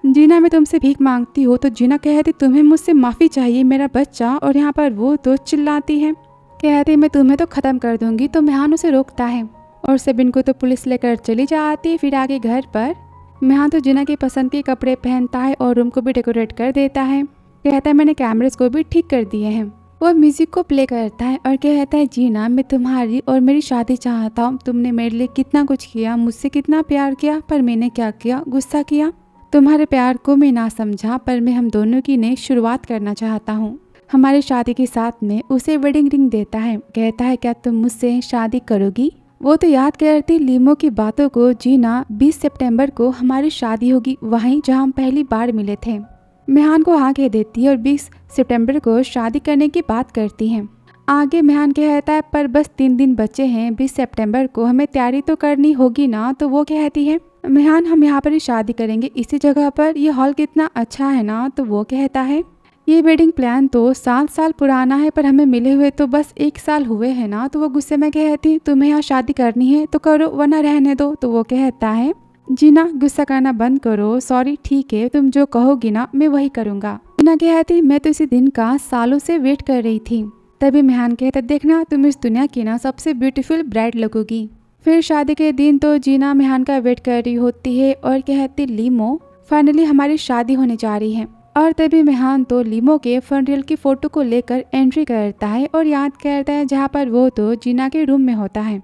जीना, मैं तुमसे भीख मांगती हूँ। तो जीना कहती तुम्हें मुझसे माफ़ी चाहिए, मेरा बच्चा। और यहाँ पर वो तो चिल्लाती है कहती मैं तुम्हें तो ख़त्म कर दूंगी। तो मेहान उसे रोकता है और सेबिन को तो पुलिस लेकर चली जाती है। फिर आगे घर पर मेहान तो जिना की पसंद के कपड़े पहनता है और रूम को भी डेकोरेट कर देता है। कहता है मैंने कैमरेस को भी ठीक कर दिए हैं। वो म्यूजिक को प्ले करता है और कहता है जीना मैं तुम्हारी और मेरी शादी चाहता हूँ। तुमने मेरे लिए कितना कुछ किया, मुझसे कितना प्यार किया, पर मैंने क्या किया, गुस्सा किया। तुम्हारे प्यार को मैं ना समझा, पर मैं हम दोनों की नई शुरुआत करना चाहता हूँ। हमारी शादी के साथ में उसे वेडिंग रिंग देता है। कहता है क्या तुम मुझसे शादी करोगी। वो तो याद करती लीमो की बातों को। जीना 20 सितंबर को हमारी शादी होगी, वहीं जहां हम पहली बार मिले थे। मेहान को हाँ कह देती है और 20 सितंबर को शादी करने की बात करती हैं। आगे मेहान कहता है पर बस 3 दिन बचे हैं, 20 सितंबर को हमें तैयारी तो करनी होगी ना। तो वो कहती है मेहान हम यहाँ पर ही शादी करेंगे, इसी जगह पर। यह हॉल कितना अच्छा है ना। तो वो कहता है ये वेडिंग प्लान तो 7 साल पुराना है, पर हमें मिले हुए तो बस 1 साल हुए हैं ना। तो वो गुस्से में कहती तुम्हें यहाँ शादी करनी है तो करो, वरना रहने दो। तो वो कहता है जीना गुस्सा करना बंद करो, सॉरी ठीक है, तुम जो कहोगी ना मैं वही करूँगा। जीना कहती मैं तो इसी दिन का सालों से वेट कर रही थी। तभी मेहान कहता देखना तुम इस दुनिया की ना सबसे ब्यूटीफुल ब्राइड लगोगी। फिर शादी के दिन तो जीना मेहान का वेट कर रही होती है और कहती लीमो फाइनली हमारी शादी होने जा रही है। और तभी मेहान तो लीमो के फनरियल की फोटो को लेकर एंट्री करता है और याद करता है जहाँ पर वो तो जीना के रूम में होता है।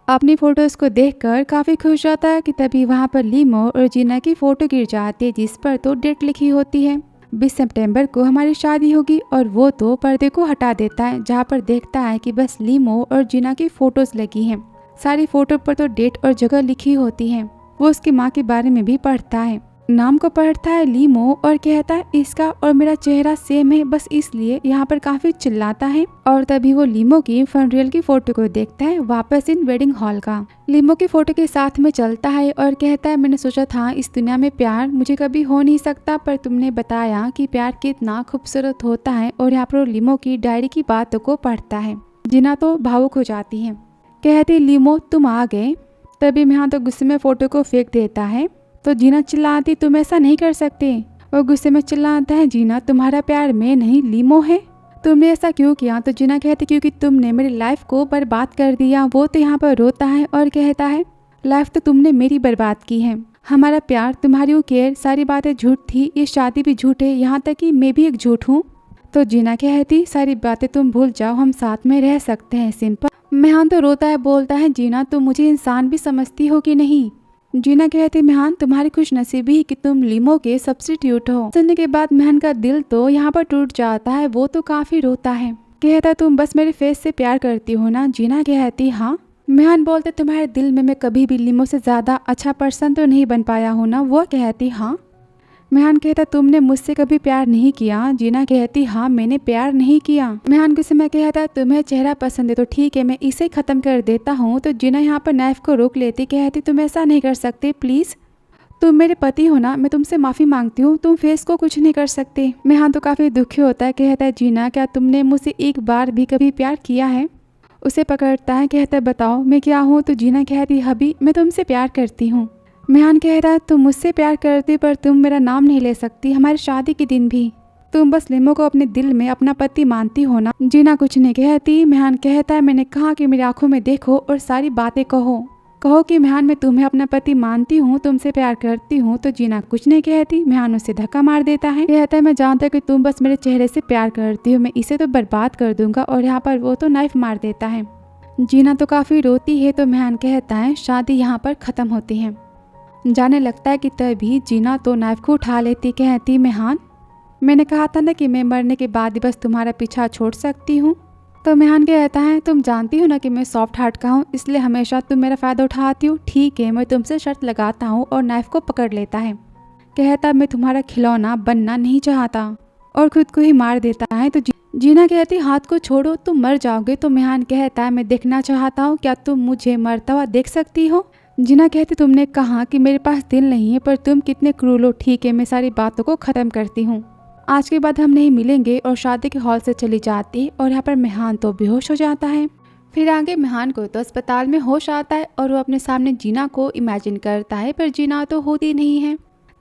अपनी फोटोज को देखकर काफी खुश होता है कि तभी वहाँ पर लीमो और जीना की फोटो गिर जाती है, जिस पर तो डेट लिखी होती है 20 सितंबर को हमारी शादी होगी। और वो तो पर्दे को हटा देता है, जहाँ पर देखता है कि बस लीमो और जीना की फोटोज लगी हैं। सारी फोटो पर तो डेट और जगह लिखी होती है। वो उसकी माँ के बारे में भी पढ़ता है, नाम को पढ़ता है लीमो और कहता है इसका और मेरा चेहरा सेम है, बस इसलिए यहाँ पर काफी चिल्लाता है। और तभी वो लीमो की फनरियल की फोटो को देखता है वापस इन वेडिंग हॉल का। लीमो की फोटो के साथ में चलता है और कहता है मैंने सोचा था इस दुनिया में प्यार मुझे कभी हो नहीं सकता, पर तुमने बताया कि प्यार कितना खूबसूरत होता है। और यहाँ पर लीमो की डायरी की बातों को पढ़ता है। जीना तो भावुक हो जाती है, कहती लीमो तुम आ गए। तभी मेहान तो गुस्से में फोटो को फेंक देता है। तो जीना चिल्लाती तुम ऐसा नहीं कर सकते। वो गुस्से में चिल्लाता है जीना तुम्हारा प्यार मैं नहीं लीमो है, तुमने ऐसा क्यों किया। तो जीना कहती क्योंकि तुमने मेरी लाइफ को बर्बाद कर दिया। वो तो यहाँ पर रोता है और कहता है लाइफ तो तुमने मेरी बर्बाद की है। हमारा प्यार, तुम्हारी केयर, सारी बातें झूठ थी, ये शादी भी झूठ है, यहाँ तक कि मैं भी एक झूठ हूँ। तो जीना कहती सारी बातें तुम भूल जाओ, हम साथ में रह सकते हैं सिंपल। मेहान तो रोता है, बोलता है जीना तुम मुझे इंसान भी समझती हो कि नहीं। जीना कहती मेहान तुम्हारी खुशनसीबी कि तुम लीमो के सब्स्टिट्यूट हो। सुनने के बाद मेहान का दिल तो यहाँ पर टूट जाता है। वो तो काफी रोता है, कहता तुम बस मेरे फेस से प्यार करती हो ना। जीना कहती हाँ। मेहान बोलते तुम्हारे दिल में मैं कभी भी लीमो से ज्यादा अच्छा पर्सन तो नहीं बन पाया हूँ ना। वो कहती हाँ। मेहान कहता तुमने मुझसे कभी प्यार नहीं किया। जीना कहती हाँ मैंने प्यार नहीं किया। मेहान गुस्से में कहता तुम्हें चेहरा पसंद है तो ठीक है, मैं इसे खत्म कर देता हूँ। तो जीना यहाँ पर नाइफ को रोक लेती, कहती तुम ऐसा नहीं कर सकते प्लीज, तुम मेरे पति हो ना, मैं तुमसे माफी मांगती हूँ, तुम फेस को कुछ नहीं कर सकते। मेहान तो काफी दुखी होता है, कहता है जीना क्या तुमने मुझसे एक बार भी कभी प्यार किया है। उसे पकड़ता है, कहता है बताओ मैं क्या हूँ। तो जीना कहती हबी मैं तुमसे प्यार करती हूँ। मेहान कह रहा है तुम मुझसे प्यार करती पर तुम मेरा नाम नहीं ले सकती, हमारी शादी के दिन भी तुम बस लीमो को अपने दिल में अपना पति मानती हो ना। जीना कुछ नहीं कहती। मेहान कहता है मैंने कहा कि मेरी आंखों में देखो और सारी बातें कहो कि मेहान मैं तुम्हें अपना पति मानती हूँ, तुमसे प्यार करती हूँ। तो जीना कुछ नहीं कहती। मेहान उसे धक्का मार देता है, कहता है मैं जानता हूँ कि तुम बस मेरे चेहरे से प्यार करती हो, मैं इसे तो बर्बाद कर दूंगा। और यहाँ पर वो तो नाइफ मार देता है। जीना तो काफी रोती है। तो मेहान कहता है शादी यहाँ पर खत्म होती है। जाने लगता है कि तभी जीना तो नाइफ को उठा लेती, कहती मेहान मैंने कहा था ना कि मैं मरने के बाद ही बस तुम्हारा पीछा छोड़ सकती हूँ। तो मेहान कहता है तुम जानती हो ना कि मैं सॉफ्ट हार्ट का हूँ, इसलिए हमेशा तुम मेरा फ़ायदा उठाती हो। ठीक है मैं तुमसे शर्त लगाता हूँ। और नाइफ को पकड़ लेता है, कहता मैं तुम्हारा खिलौना बनना नहीं चाहता और खुद को ही मार देता है। तो जीना कहती हाथ को छोड़ो तुम मर जाओगे। तो मेहान कहता है मैं देखना चाहता हूँ, क्या तुम मुझे मरता हुआ देख सकती हो। जीना कहती तुमने कहा कि मेरे पास दिल नहीं है, पर तुम कितने क्रूर हो। ठीक है मैं सारी बातों को ख़त्म करती हूँ, आज के बाद हम नहीं मिलेंगे। और शादी के हॉल से चली जाती और यहाँ पर मेहान तो बेहोश हो जाता है। फिर आगे मेहान को तो अस्पताल में होश आता है और वो अपने सामने जीना को इमेजिन करता है, पर जीना तो होती नहीं है।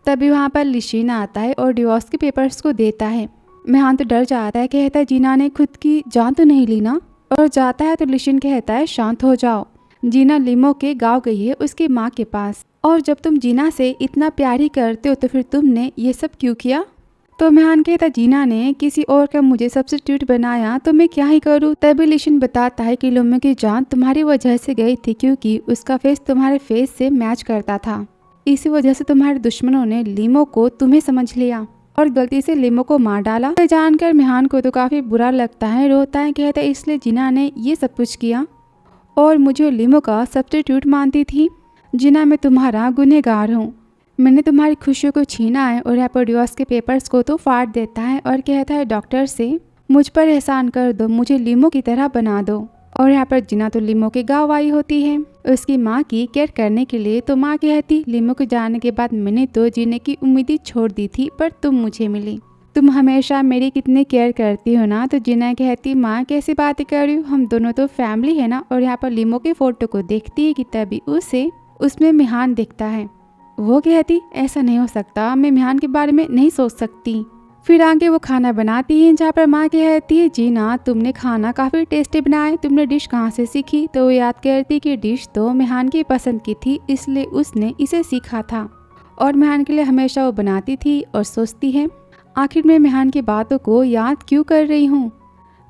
तभी वहाँ पर लिशीना आता है और डिवोर्स के पेपर्स को देता है। मेहान तो डर जाता है, कहता है जीना ने खुद की जान तो नहीं ली ना। और जाता है तो लिशन कहता है शांत हो जाओ, जीना लीमो के गाँव गई है उसकी माँ के पास, और जब तुम जीना से इतना प्यार ही करते हो तो फिर तुमने ये सब क्यों किया। तो मेहान कहता जीना ने किसी और का मुझे सब्स्टिट्यूट बनाया तो मैं क्या ही करूँ। तभी लिशन बताता है कि लीमो की जान तुम्हारी वजह से गई थी क्योंकि उसका फेस तुम्हारे फेस से मैच करता था, इसी वजह से तुम्हारे दुश्मनों ने लीमो को तुम्हें समझ लिया और गलती से लीमो को मार डाला। तो जानकर मेहान को तो काफी बुरा लगता है, रोता है, कहता है इसलिए जीना ने ये सब कुछ किया और मुझे लीमो का सब्स्टिट्यूट मानती थी। जीना मैं तुम्हारा गुनहगार हूँ, मैंने तुम्हारी खुशियों को छीना है। और यहाँ पर डिवोर्स के पेपर्स को तो फाड़ देता है और कहता है डॉक्टर से मुझ पर एहसान कर दो, मुझे लीमो की तरह बना दो। और यहाँ पर जीना तो लीमो के गाँव आई होती है उसकी माँ की केयर करने के लिए। तो माँ कहती लीमो के जाने के बाद मैंने तो जीने की उम्मीद ही छोड़ दी थी, पर तुम मुझे मिली, तुम हमेशा मेरी कितनी केयर करती हो ना। तो जीना कहती माँ कैसी बातें कर रही हो, हम दोनों तो फैमिली है ना। और यहाँ पर लीमो के फोटो को देखती है कि तभी उसे उसमें मेहान दिखता है। वो कहती ऐसा नहीं हो सकता, मैं मेहान के बारे में नहीं सोच सकती। फिर आगे वो खाना बनाती है जहाँ पर माँ कहती है जीना तुमने खाना काफ़ी टेस्टी बनाया, तुमने डिश कहाँ से सीखी। तो वो याद करती कि डिश तो मेहान की पसंद की थी इसलिए उसने इसे सीखा था और मेहान के लिए हमेशा वो बनाती थी। और सोचती है आखिर मैं मेहान की बातों को याद क्यों कर रही हूँ।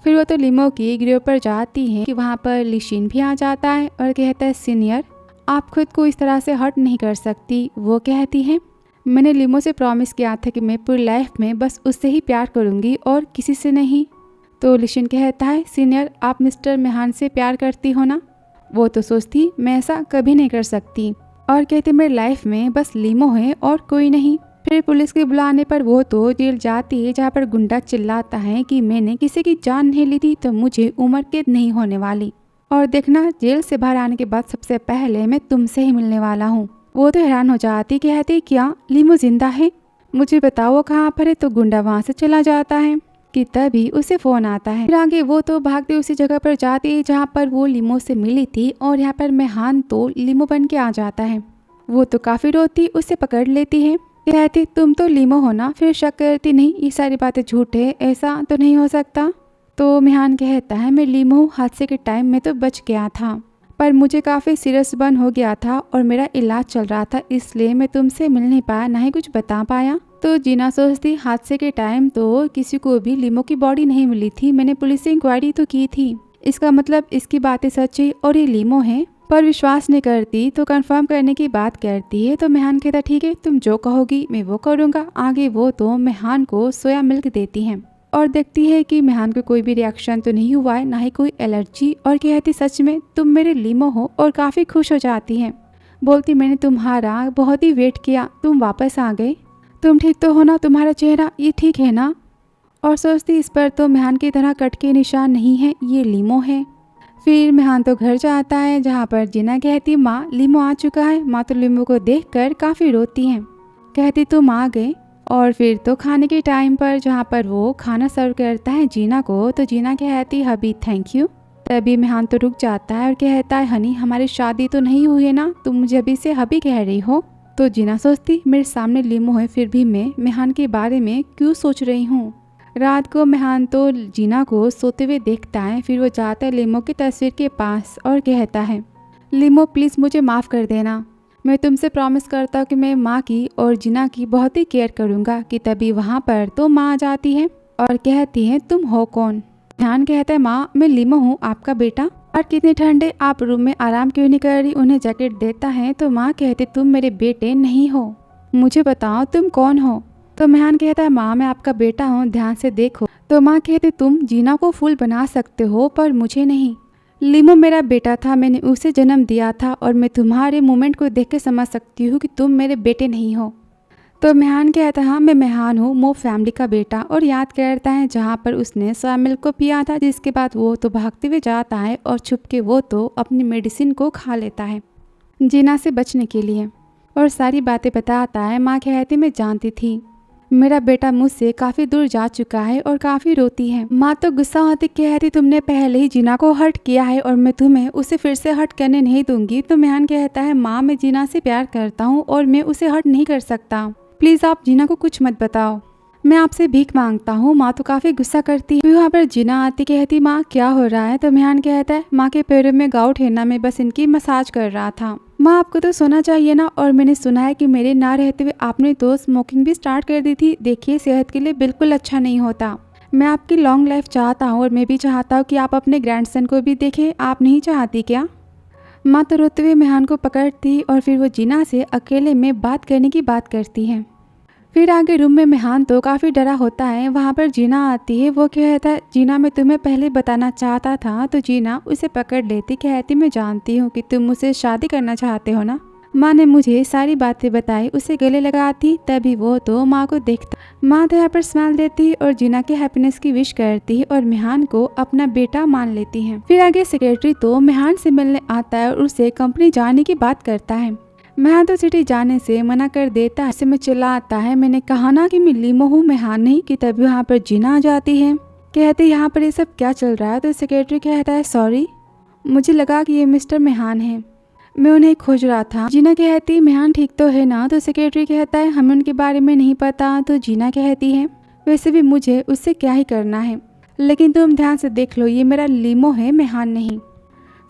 फिर वो तो लीमो की गृह पर जाती है कि वहाँ पर लिशिन भी आ जाता है और कहता है सीनियर आप खुद को इस तरह से हर्ट नहीं कर सकती। वो कहती है मैंने लीमो से प्रॉमिस किया था कि मैं पूरी लाइफ में बस उससे ही प्यार करूंगी और किसी से नहीं। तो लिशिन कहता है सीनियर आप मिस्टर मेहान से प्यार करती हो ना। वो तो सोचती मैं ऐसा कभी नहीं कर सकती और कहती मेरी लाइफ में बस लीमो है और कोई नहीं। फिर पुलिस के बुलाने पर वो तो जेल जाती है जहाँ पर गुंडा चिल्लाता है कि मैंने किसी की जान नहीं ली थी तो मुझे उम्र कैद नहीं होने वाली, और देखना जेल से बाहर आने के बाद सबसे पहले मैं तुमसे ही मिलने वाला हूँ। वो तो हैरान हो जाती, कहती क्या लीमो जिंदा है, मुझे बताओ कहाँ पर है। तो गुंडा वहाँ से चला जाता है कि तभी उसे फोन आता है। फिर आगे वो तो भागते उसी जगह पर जाती है जहाँ पर वो लीमो से मिली थी और यहाँ पर मेहान तो लीमो बन के आ जाता है। वो तो काफी रोती उसे पकड़ लेती है, कहती तुम तो लीमो हो ना। फिर शक करती नहीं ये सारी बातें झूठ है, ऐसा तो नहीं हो सकता। तो मेहान कहता है मैं लीमो हूँ, हादसे के टाइम में तो बच गया था पर मुझे काफ़ी सीरियस बर्न हो गया था और मेरा इलाज चल रहा था इसलिए मैं तुमसे मिल नहीं पाया ना ही कुछ बता पाया। तो जीना सोचती हादसे के टाइम तो किसी को भी लीमो की बॉडी नहीं मिली थी, मैंने पुलिस से इंक्वायरी तो की थी, इसका मतलब इसकी बातें सच है और ये लीमो है। पर विश्वास नहीं करती तो कंफर्म करने की बात करती है। तो मेहान कहता ठीक है तुम जो कहोगी मैं वो करूँगा। आगे वो तो मेहान को सोया मिल्क देती है और देखती है कि मेहान को कोई भी रिएक्शन तो नहीं हुआ है ना ही कोई एलर्जी, और कहती सच में तुम मेरे लीमो हो और काफ़ी खुश हो जाती है। बोलती मैंने तुम्हारा बहुत ही वेट किया, तुम वापस आ गए, तुम ठीक तो हो ना, तुम्हारा चेहरा ये ठीक है ना। और सोचती इस पर तो मेहान की तरह कट के निशान नहीं है, ये लीमो है। फिर मेहान तो घर जाता है जहाँ पर जीना कहती माँ लीमो आ चुका है। माँ तो लीमो को देखकर काफ़ी रोती हैं, कहती तुम आ गए। और फिर तो खाने के टाइम पर जहाँ पर वो खाना सर्व करता है जीना को, तो जीना कहती हबी थैंक यू। तभी मेहान तो रुक जाता है और कहता है हनी हमारी शादी तो नहीं हुई है ना, तुम मुझे अभी से हबी कह रही हो। तो जीना सोचती मेरे सामने लीमो है फिर भी मैं मेहान के बारे में क्यों सोच रही हूँ। रात को मेहान तो जीना को सोते हुए देखता है। फिर वो जाता है लीमो की तस्वीर के पास और कहता है लीमो प्लीज़ मुझे माफ़ कर देना, मैं तुमसे प्रॉमिस करता हूँ कि मैं माँ की और जीना की बहुत ही केयर करूँगा। कि तभी वहाँ पर तो माँ आ जाती है और कहती है तुम हो कौन। मेहान कहता है माँ मैं लीमो हूँ आपका बेटा, और कितनी ठंडे आप रूम में आराम क्यों नहीं कर रही। उन्हें जैकेट देता है तो माँ कहती तुम मेरे बेटे नहीं हो, मुझे बताओ तुम कौन हो। तो मेहान कहता है माँ मैं आपका बेटा हूँ, ध्यान से देखो। तो माँ कहती तुम जीना को फूल बना सकते हो पर मुझे नहीं, लीमो मेरा बेटा था, मैंने उसे जन्म दिया था और मैं तुम्हारे मूवमेंट को देख के समझ सकती हूँ कि तुम मेरे बेटे नहीं हो। तो मेहान कहता है हाँ मैं मेहान हूँ, मो फैमिली का बेटा। और याद करता है जहाँ पर उसने सोया मिल्क को पिया था, जिसके बाद वो तो भागते हुए जाता है और छुप के वो तो अपनी मेडिसिन को खा लेता है जीना से बचने के लिए और सारी बातें बताता है। माँ कहती मैं जानती थी मेरा बेटा मुझसे काफ़ी दूर जा चुका है और काफ़ी रोती है। माँ तो गुस्सा होती कहती तुमने पहले ही जीना को हर्ट किया है और मैं तुम्हें उसे फिर से हर्ट करने नहीं दूंगी। तो मेहान कहता है माँ मैं जीना से प्यार करता हूँ और मैं उसे हर्ट नहीं कर सकता, प्लीज़ आप जीना को कुछ मत बताओ। मैं आपसे भीख मांगता हूँ। माँ तो काफ़ी गुस्सा करती है। फिर वहाँ पर जीना आती कहती माँ क्या हो रहा है? तो मेहान कहता है माँ के पैरों में गाउट है ना, मैं बस इनकी मसाज कर रहा था। माँ आपको तो सोना चाहिए ना, और मैंने सुना है कि मेरे ना रहते हुए आपने तो स्मोकिंग भी स्टार्ट कर दी थी। देखिए सेहत के लिए बिल्कुल अच्छा नहीं होता। मैं आपकी लॉन्ग लाइफ चाहता हूँ और मैं भी चाहता हूँ कि आप अपने ग्रैंडसन को भी देखें। आप नहीं चाहती क्या? माँ तो रोते हुए मेहान को पकड़ती और फिर वो जीना से अकेले में बात करने की बात करती है। फिर आगे रूम में मेहान तो काफ़ी डरा होता है। वहाँ पर जीना आती है। वो कहता है जीना मैं तुम्हें पहले बताना चाहता था। तो जीना उसे पकड़ लेती, कहती मैं जानती हूँ कि तुम मुझसे शादी करना चाहते हो ना। माँ ने मुझे सारी बातें बताई। उसे गले लगाती, तभी वो तो माँ को देखता। माँ तो यहाँ पर स्माइल देती और जीना के हैप्पीनेस की विश करती है और मेहान को अपना बेटा मान लेती है। फिर आगे सेक्रेटरी तो मेहान से मिलने आता है और उसे कंपनी जाने की बात करता है। मेहान तो सिटी जाने से मना कर देता है। इसे में चिल्लाता है मैंने कहा ना कि मैं लीमो हूँ, मेहान नहीं। कि तभी वहाँ पर जीना आ जाती है। कहते यहाँ पर ये सब क्या चल रहा है? तो सेक्रेटरी कहता है सॉरी, मुझे लगा कि ये मिस्टर मेहान है, मैं उन्हें खोज रहा था। जीना कहती मेहान ठीक तो है ना? तो सेक्रेटरी कहता है हमें उनके बारे में नहीं पता। तो जीना कहती है वैसे भी मुझे उससे क्या ही करना है, लेकिन तुम ध्यान से देख लो ये मेरा लीमो है, मेहान नहीं।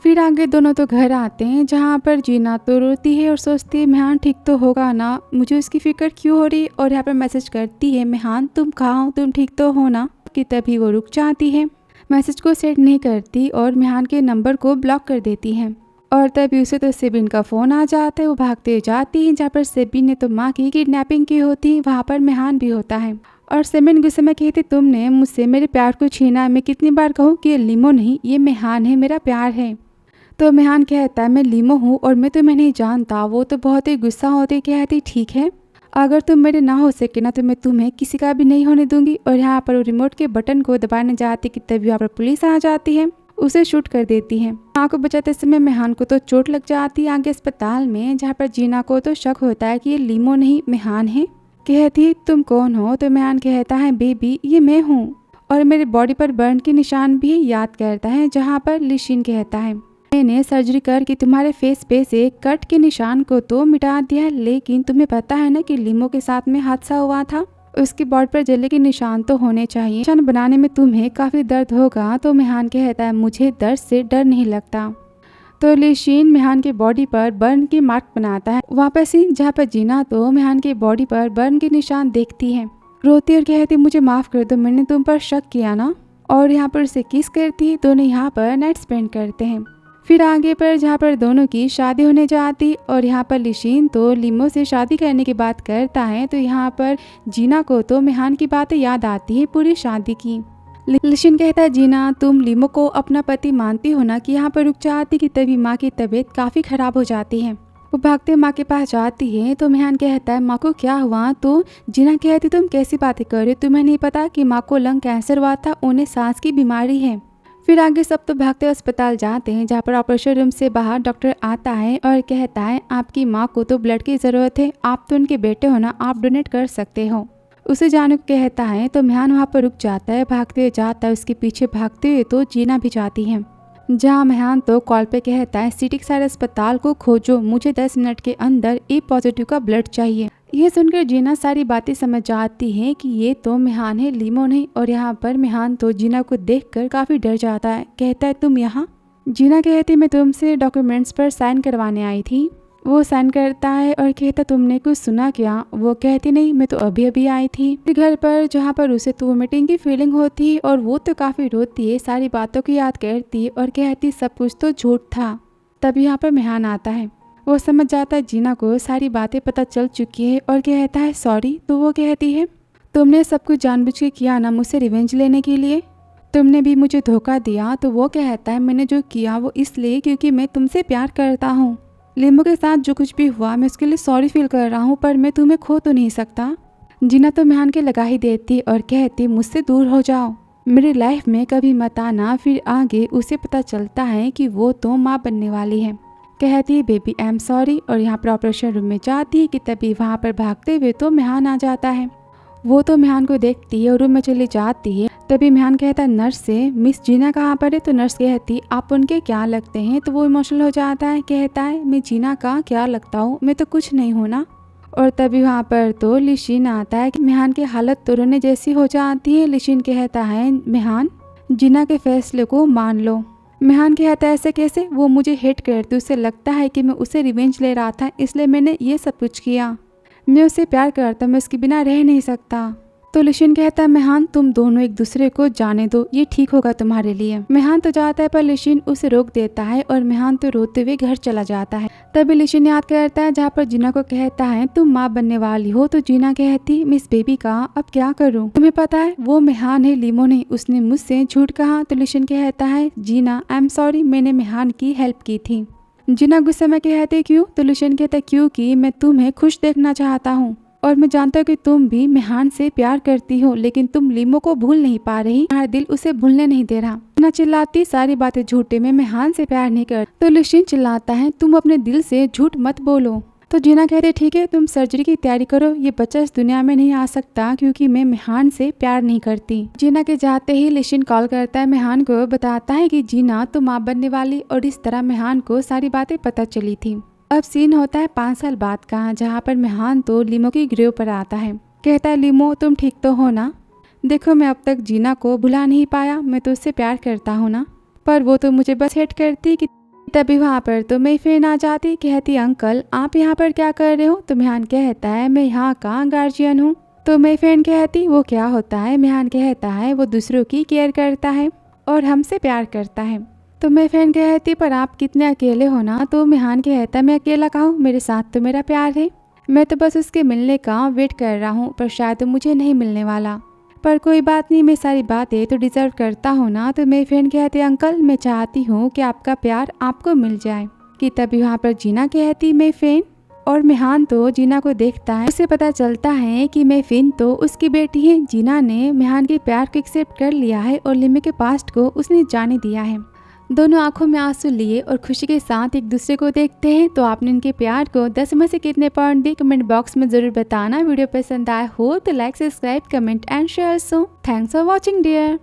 फिर आगे दोनों तो घर आते हैं, जहाँ पर जीना तो रोती है और सोचती है मेहान ठीक तो होगा ना, मुझे उसकी फिक्र क्यों हो रही। और यहाँ पर मैसेज करती है मेहान तुम कहाँ हो, तुम ठीक तो हो ना। कि तभी वो रुक जाती है, मैसेज को सेंड नहीं करती और मेहान के नंबर को ब्लॉक कर देती है। और तभी उसे तो सेबिन का फ़ोन आ जाता है। वो भागते जाती है, जहाँ पर सेबिन ने तो माँ की किडनैपिंग की होती है। वहाँ पर मेहान भी होता है और सेबिन गुस्से में कहती तुमने मुझसे मेरे प्यार को छीना। मैं कितनी बार कहूँ कि ये लीमो नहीं, ये मेहान है, मेरा प्यार है। तो मेहान कहता है मैं लीमो हूँ और मैं तुम्हें नहीं जानता। वो तो बहुत ही गुस्सा होती कहती ठीक है, अगर तुम मेरे ना हो सके ना तो मैं तुम्हें किसी का भी नहीं होने दूंगी। और यहाँ पर वो रिमोट के बटन को दबाने जाती कि तभी यहाँ पर पुलिस आ जाती है, उसे शूट कर देती है। माँ को बचाते समय मेहान को तो चोट लग जाती है आगे अस्पताल में, जहाँ पर जीना को तो शक होता है कि ये लीमो नहीं मेहान है। कहती तुम कौन हो? तो मेहान कहता है बेबी ये मैं हूँ, और मेरे बॉडी पर बर्न के निशान भी याद करता है। जहाँ पर लिशिन कहता है मैंने सर्जरी करके तुम्हारे फेस पे से कट के निशान को तो मिटा दिया, लेकिन तुम्हें पता है ना कि लीमो के साथ में हादसा हुआ था, उसकी बॉडी पर जले के निशान तो होने चाहिए। निशान बनाने में तुम्हें काफी दर्द होगा। तो मेहान कहता है मुझे दर्द से डर नहीं लगता। तो लिशिन मेहान के बॉडी पर बर्न के मार्क बनाता है। वापस ही जहाँ पर जीना तो मेहान के बॉडी पर बर्न के निशान देखती है, रोती और कहती मुझे माफ कर दो, मैंने तुम पर शक किया ना। और यहाँ पर उसे किस करती है। दोनों यहाँ पर नाइट स्पेंड करते हैं। फिर आगे पर जहाँ पर दोनों की शादी होने जाती और यहाँ पर लिशिन तो लीमो से शादी करने की बात करता है। तो यहाँ पर जीना को तो मेहान की बातें याद आती है पूरी शादी की। लिशिन कहता है जीना तुम लीमो को अपना पति मानती हो ना। कि यहाँ पर रुक जाती कि तभी माँ की तबीयत काफ़ी ख़राब हो जाती है। वो भागते माँ के पास जाती है। तो मेहान कहता है माँ को क्या हुआ? तो जीना कहती तुम कैसी बातें कर रहे हो, तुम्हें नहीं पता कि माँ को लंग कैंसर हुआ था, उन्हें सांस की बीमारी है। फिर आगे सब तो भागते अस्पताल जाते हैं, जहाँ पर ऑपरेशन रूम से बाहर डॉक्टर आता है और कहता है आपकी माँ को तो ब्लड की ज़रूरत है, आप तो उनके बेटे हो ना, आप डोनेट कर सकते हो। उसे जाने को कहता है। तो मेहान वहाँ पर रुक जाता है, भागते हुए जाता है, उसके पीछे भागते हुए तो जीना भी जाती है। जहाँ मेहान तो कॉल पे कहता है सिटी के सारे अस्पताल को खोजो, मुझे 10 मिनट के अंदर ए पॉजिटिव का ब्लड चाहिए। यह सुनकर जीना सारी बातें समझ जाती है कि ये तो मेहान है, लीमो नहीं। और यहाँ पर मेहान तो जीना को देखकर काफ़ी डर जाता है, कहता है तुम यहाँ? जीना कहती मैं तुमसे डॉक्यूमेंट्स पर साइन करवाने आई थी। वो साइन करता है और कहता तुमने कुछ सुना क्या? वो कहती नहीं, मैं तो अभी अभी आई थी। घर पर जहाँ पर उसे तो मीटिंग की फीलिंग होती है और वो तो काफ़ी रोती है, सारी बातों की याद करती है और कहती सब कुछ तो झूठ था। तभी यहाँ पर मेहान आता है। वो समझ जाता है जीना को सारी बातें पता चल चुकी है और कहता है सॉरी। तो वो कहती है तुमने सब कुछ जानबूझ के किया ना, मुझसे रिवेंज लेने के लिए, तुमने भी मुझे धोखा दिया। तो वो कहता है मैंने जो किया वो इसलिए क्योंकि मैं तुमसे प्यार करता हूँ। लीमो के साथ जो कुछ भी हुआ मैं उसके लिए सॉरी फील कर रहा हूँ, पर मैं तुम्हें खो तो नहीं सकता। जीना तो मेहान के लगा ही देती और कहती मुझसे दूर हो जाओ, मेरी लाइफ में कभी मत आना। फिर आगे उसे पता चलता है कि वो तो माँ बनने वाली है। कहती है बेबी आई एम सॉरी। और यहाँ पर ऑपरेशन रूम में जाती है कि तभी वहाँ पर भागते हुए तो मेहान आ जाता है। वो तो मेहान को देखती है और रूम में चली जाती है। तभी मेहान कहता है नर्स से मिस जीना कहाँ पर है? तो नर्स कहती आप उनके क्या लगते हैं? तो वो इमोशनल हो जाता है, कहता है मैं जीना का क्या लगता हूँ, मैं तो कुछ नहीं हूँ ना। और तभी वहाँ पर तो लिशिन आता है कि मेहान की हालत तो रोने जैसी हो जाती है। लिशिन कहता है मेहान जीना के फैसले को मान लो। मेहान कहता है ऐसे कैसे, वो मुझे हेट करती, उसे लगता है कि मैं उसे रिवेंज ले रहा था इसलिए मैंने ये सब कुछ किया। मैं उसे प्यार करता, मैं उसके बिना रह नहीं सकता। तो लिशिन कहता है मेहान तुम दोनों एक दूसरे को जाने दो, ये ठीक होगा तुम्हारे लिए। मेहान तो जाता है पर लिशिन उसे रोक देता है और मेहान तो रोते हुए घर चला जाता है। तभी लिशिन याद करता है जहाँ पर जीना को कहता है तुम माँ बनने वाली हो। तो जीना कहती मिस बेबी का अब क्या करूँ, तुम्हें पता है वो मेहान है, लीमो नहीं, उसने मुझसे झूठ कहा। तो लिशिन कहता है जीना आई एम सॉरी, मैंने मेहान की हेल्प की थी। जीना गुस्से में कहते क्यों। तो लिशिन कहता है क्योंकि मैं तुम्हें खुश देखना चाहता हूँ और मैं जानता हूँ कि तुम भी मेहान से प्यार करती हो, लेकिन तुम लीमो को भूल नहीं पा रही, तुम्हारा दिल उसे भूलने नहीं दे रहा। जीना चिल्लाती सारी बातें झूठे, में मेहान से प्यार नहीं कर। तो लिशिन चिल्लाता है तुम अपने दिल से झूठ मत बोलो। तो जीना कहते ठीक है तुम सर्जरी की तैयारी करो, ये बच्चा इस दुनिया में नहीं आ सकता क्योंकि मैं मेहान से प्यार नहीं करती। जीना के जाते ही लिशिन कॉल करता है मेहान को, बताता है कि जीना तो माँ बनने वाली, और इस तरह मेहान को सारी बातें पता चली थी। अब सीन होता है 5 साल बाद का, जहाँ पर मेहान तो लीमो की ग्रेव पर आता है। कहता है लीमो तुम ठीक तो हो ना, देखो मैं अब तक जीना को भुला नहीं पाया, मैं तो उससे प्यार करता हूँ ना, पर वो तो मुझे बस हेट करती। कि तभी वहाँ पर तो मेफेन आ जाती, कहती अंकल आप यहाँ पर क्या कर रहे हो। तो मेहान कहता है मैं यहाँ का गार्जियन हूँ। तो मेफेन कहती वो क्या होता है। मेहान कहता है वो दूसरों की केयर करता है और हमसे प्यार करता है। तो मेफेन कहती पर आप कितने अकेले हो ना। तो मेहान कहता मैं अकेला कहाँ हूँ, मेरे साथ तो मेरा प्यार है, मैं तो बस उसके मिलने का वेट कर रहा हूँ, पर शायद मुझे नहीं मिलने वाला, पर कोई बात नहीं, मैं सारी बातें तो डिजर्व करता हूँ ना। तो मेफेन कहती अंकल मैं चाहती हूँ कि आपका प्यार आपको मिल जाए। कि तभी वहाँ पर जीना कहती मेफेन, और मेहान तो जीना को देखता है, उसे पता चलता है कि मेफेन तो उसकी बेटी है। जीना ने मेहान के प्यार को एक्सेप्ट कर लिया है और लिमे के पास्ट को उसने जाने दिया है। दोनों आंखों में आंसू लिए और खुशी के साथ एक दूसरे को देखते हैं। तो आपने इनके प्यार को 10 में से कितने पॉइंट दिए कमेंट बॉक्स में जरूर बताना। वीडियो पसंद आया हो तो like subscribe comment and share. So thanks for watching dear.